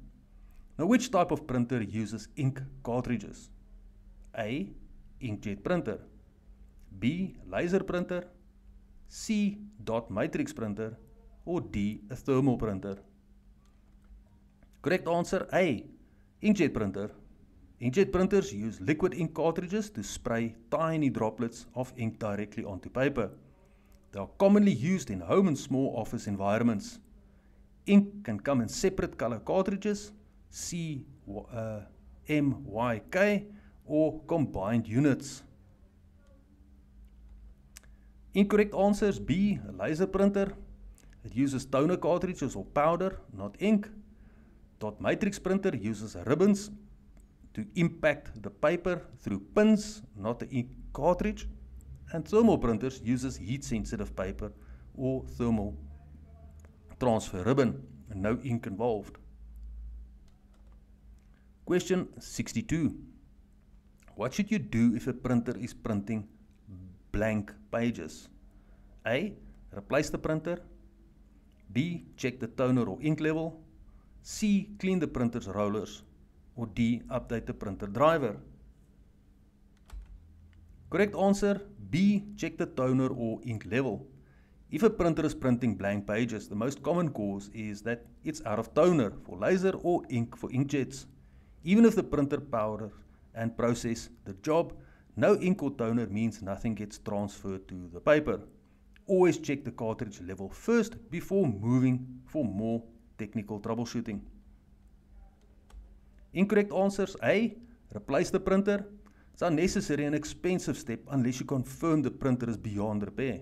Now, which type of printer uses ink cartridges? A. Inkjet printer. B. Laser printer. C. Dot matrix printer. Or D. A thermal printer. Correct answer A. Inkjet printer. Inkjet printers use liquid ink cartridges to spray tiny droplets of ink directly onto paper. They are commonly used in home and small office environments. Ink can come in separate color cartridges, C, M, Y, K, or combined units. Incorrect answer is B, a laser printer. It uses toner cartridges or powder, not ink. Dot matrix printer uses ribbons to impact the paper through pins, not the ink cartridge. And thermal printers uses heat-sensitive paper or thermal transfer ribbon, and no ink involved. Question 62. What should you do if a printer is printing blank pages? A. Replace the printer. B. Check the toner or ink level. C. Clean the printer's rollers. Or D. Update the printer driver. Correct answer B. Check the toner or ink level. If a printer is printing blank pages, the most common cause is that it's out of toner for laser or ink for inkjets. Even if the printer powder and process the job, no ink or toner means nothing gets transferred to the paper. Always check the cartridge level first before moving for more technical troubleshooting. Incorrect answers A. Replace the printer. It's unnecessary and expensive step unless you confirm the printer is beyond repair.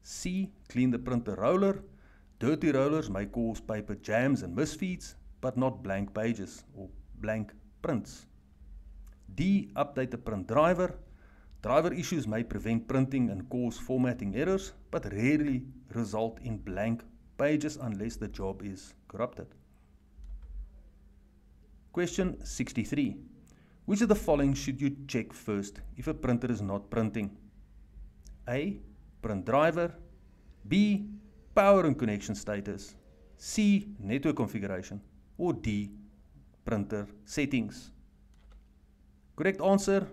C. Clean the printer roller. Dirty rollers may cause paper jams and misfeeds, but not blank pages or blank prints. D. Update the print driver. Driver issues may prevent printing and cause formatting errors, but rarely result in blank pages unless the job is corrupted. Question 63. Which of the following should you check first if a printer is not printing? A. Print driver. B. Power and connection status. C. Network configuration. Or D. Printer settings. Correct answer,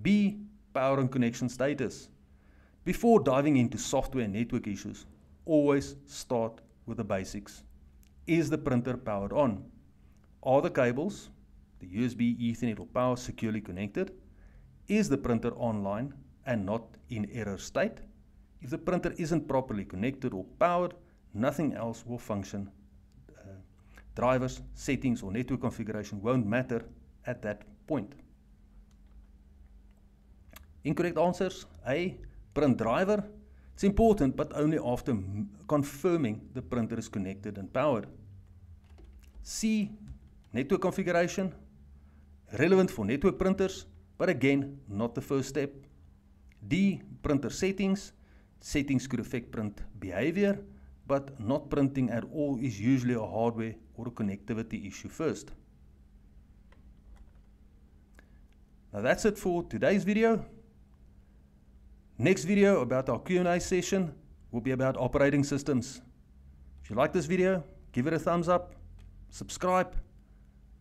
B. Power and connection status. Before diving into software and network issues, always start with the basics. Is the printer powered on? Are the cables, the USB, Ethernet or power securely connected? Is the printer online and not in error state? If the printer isn't properly connected or powered, nothing else will function. Drivers, settings or network configuration won't matter at that point. Incorrect answers. A. Print driver. It's important, but only after confirming the printer is connected and powered. C. Network configuration. Relevant for network printers, but again, not the first step. D. Printer settings. Settings could affect print behavior, but not printing at all is usually a hardware or a connectivity issue first. Now that's it for today's video. Next video about our Q&A session will be about operating systems. If you like this video, give it a thumbs up, subscribe,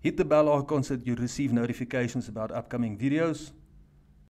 hit the bell icon so that you receive notifications about upcoming videos.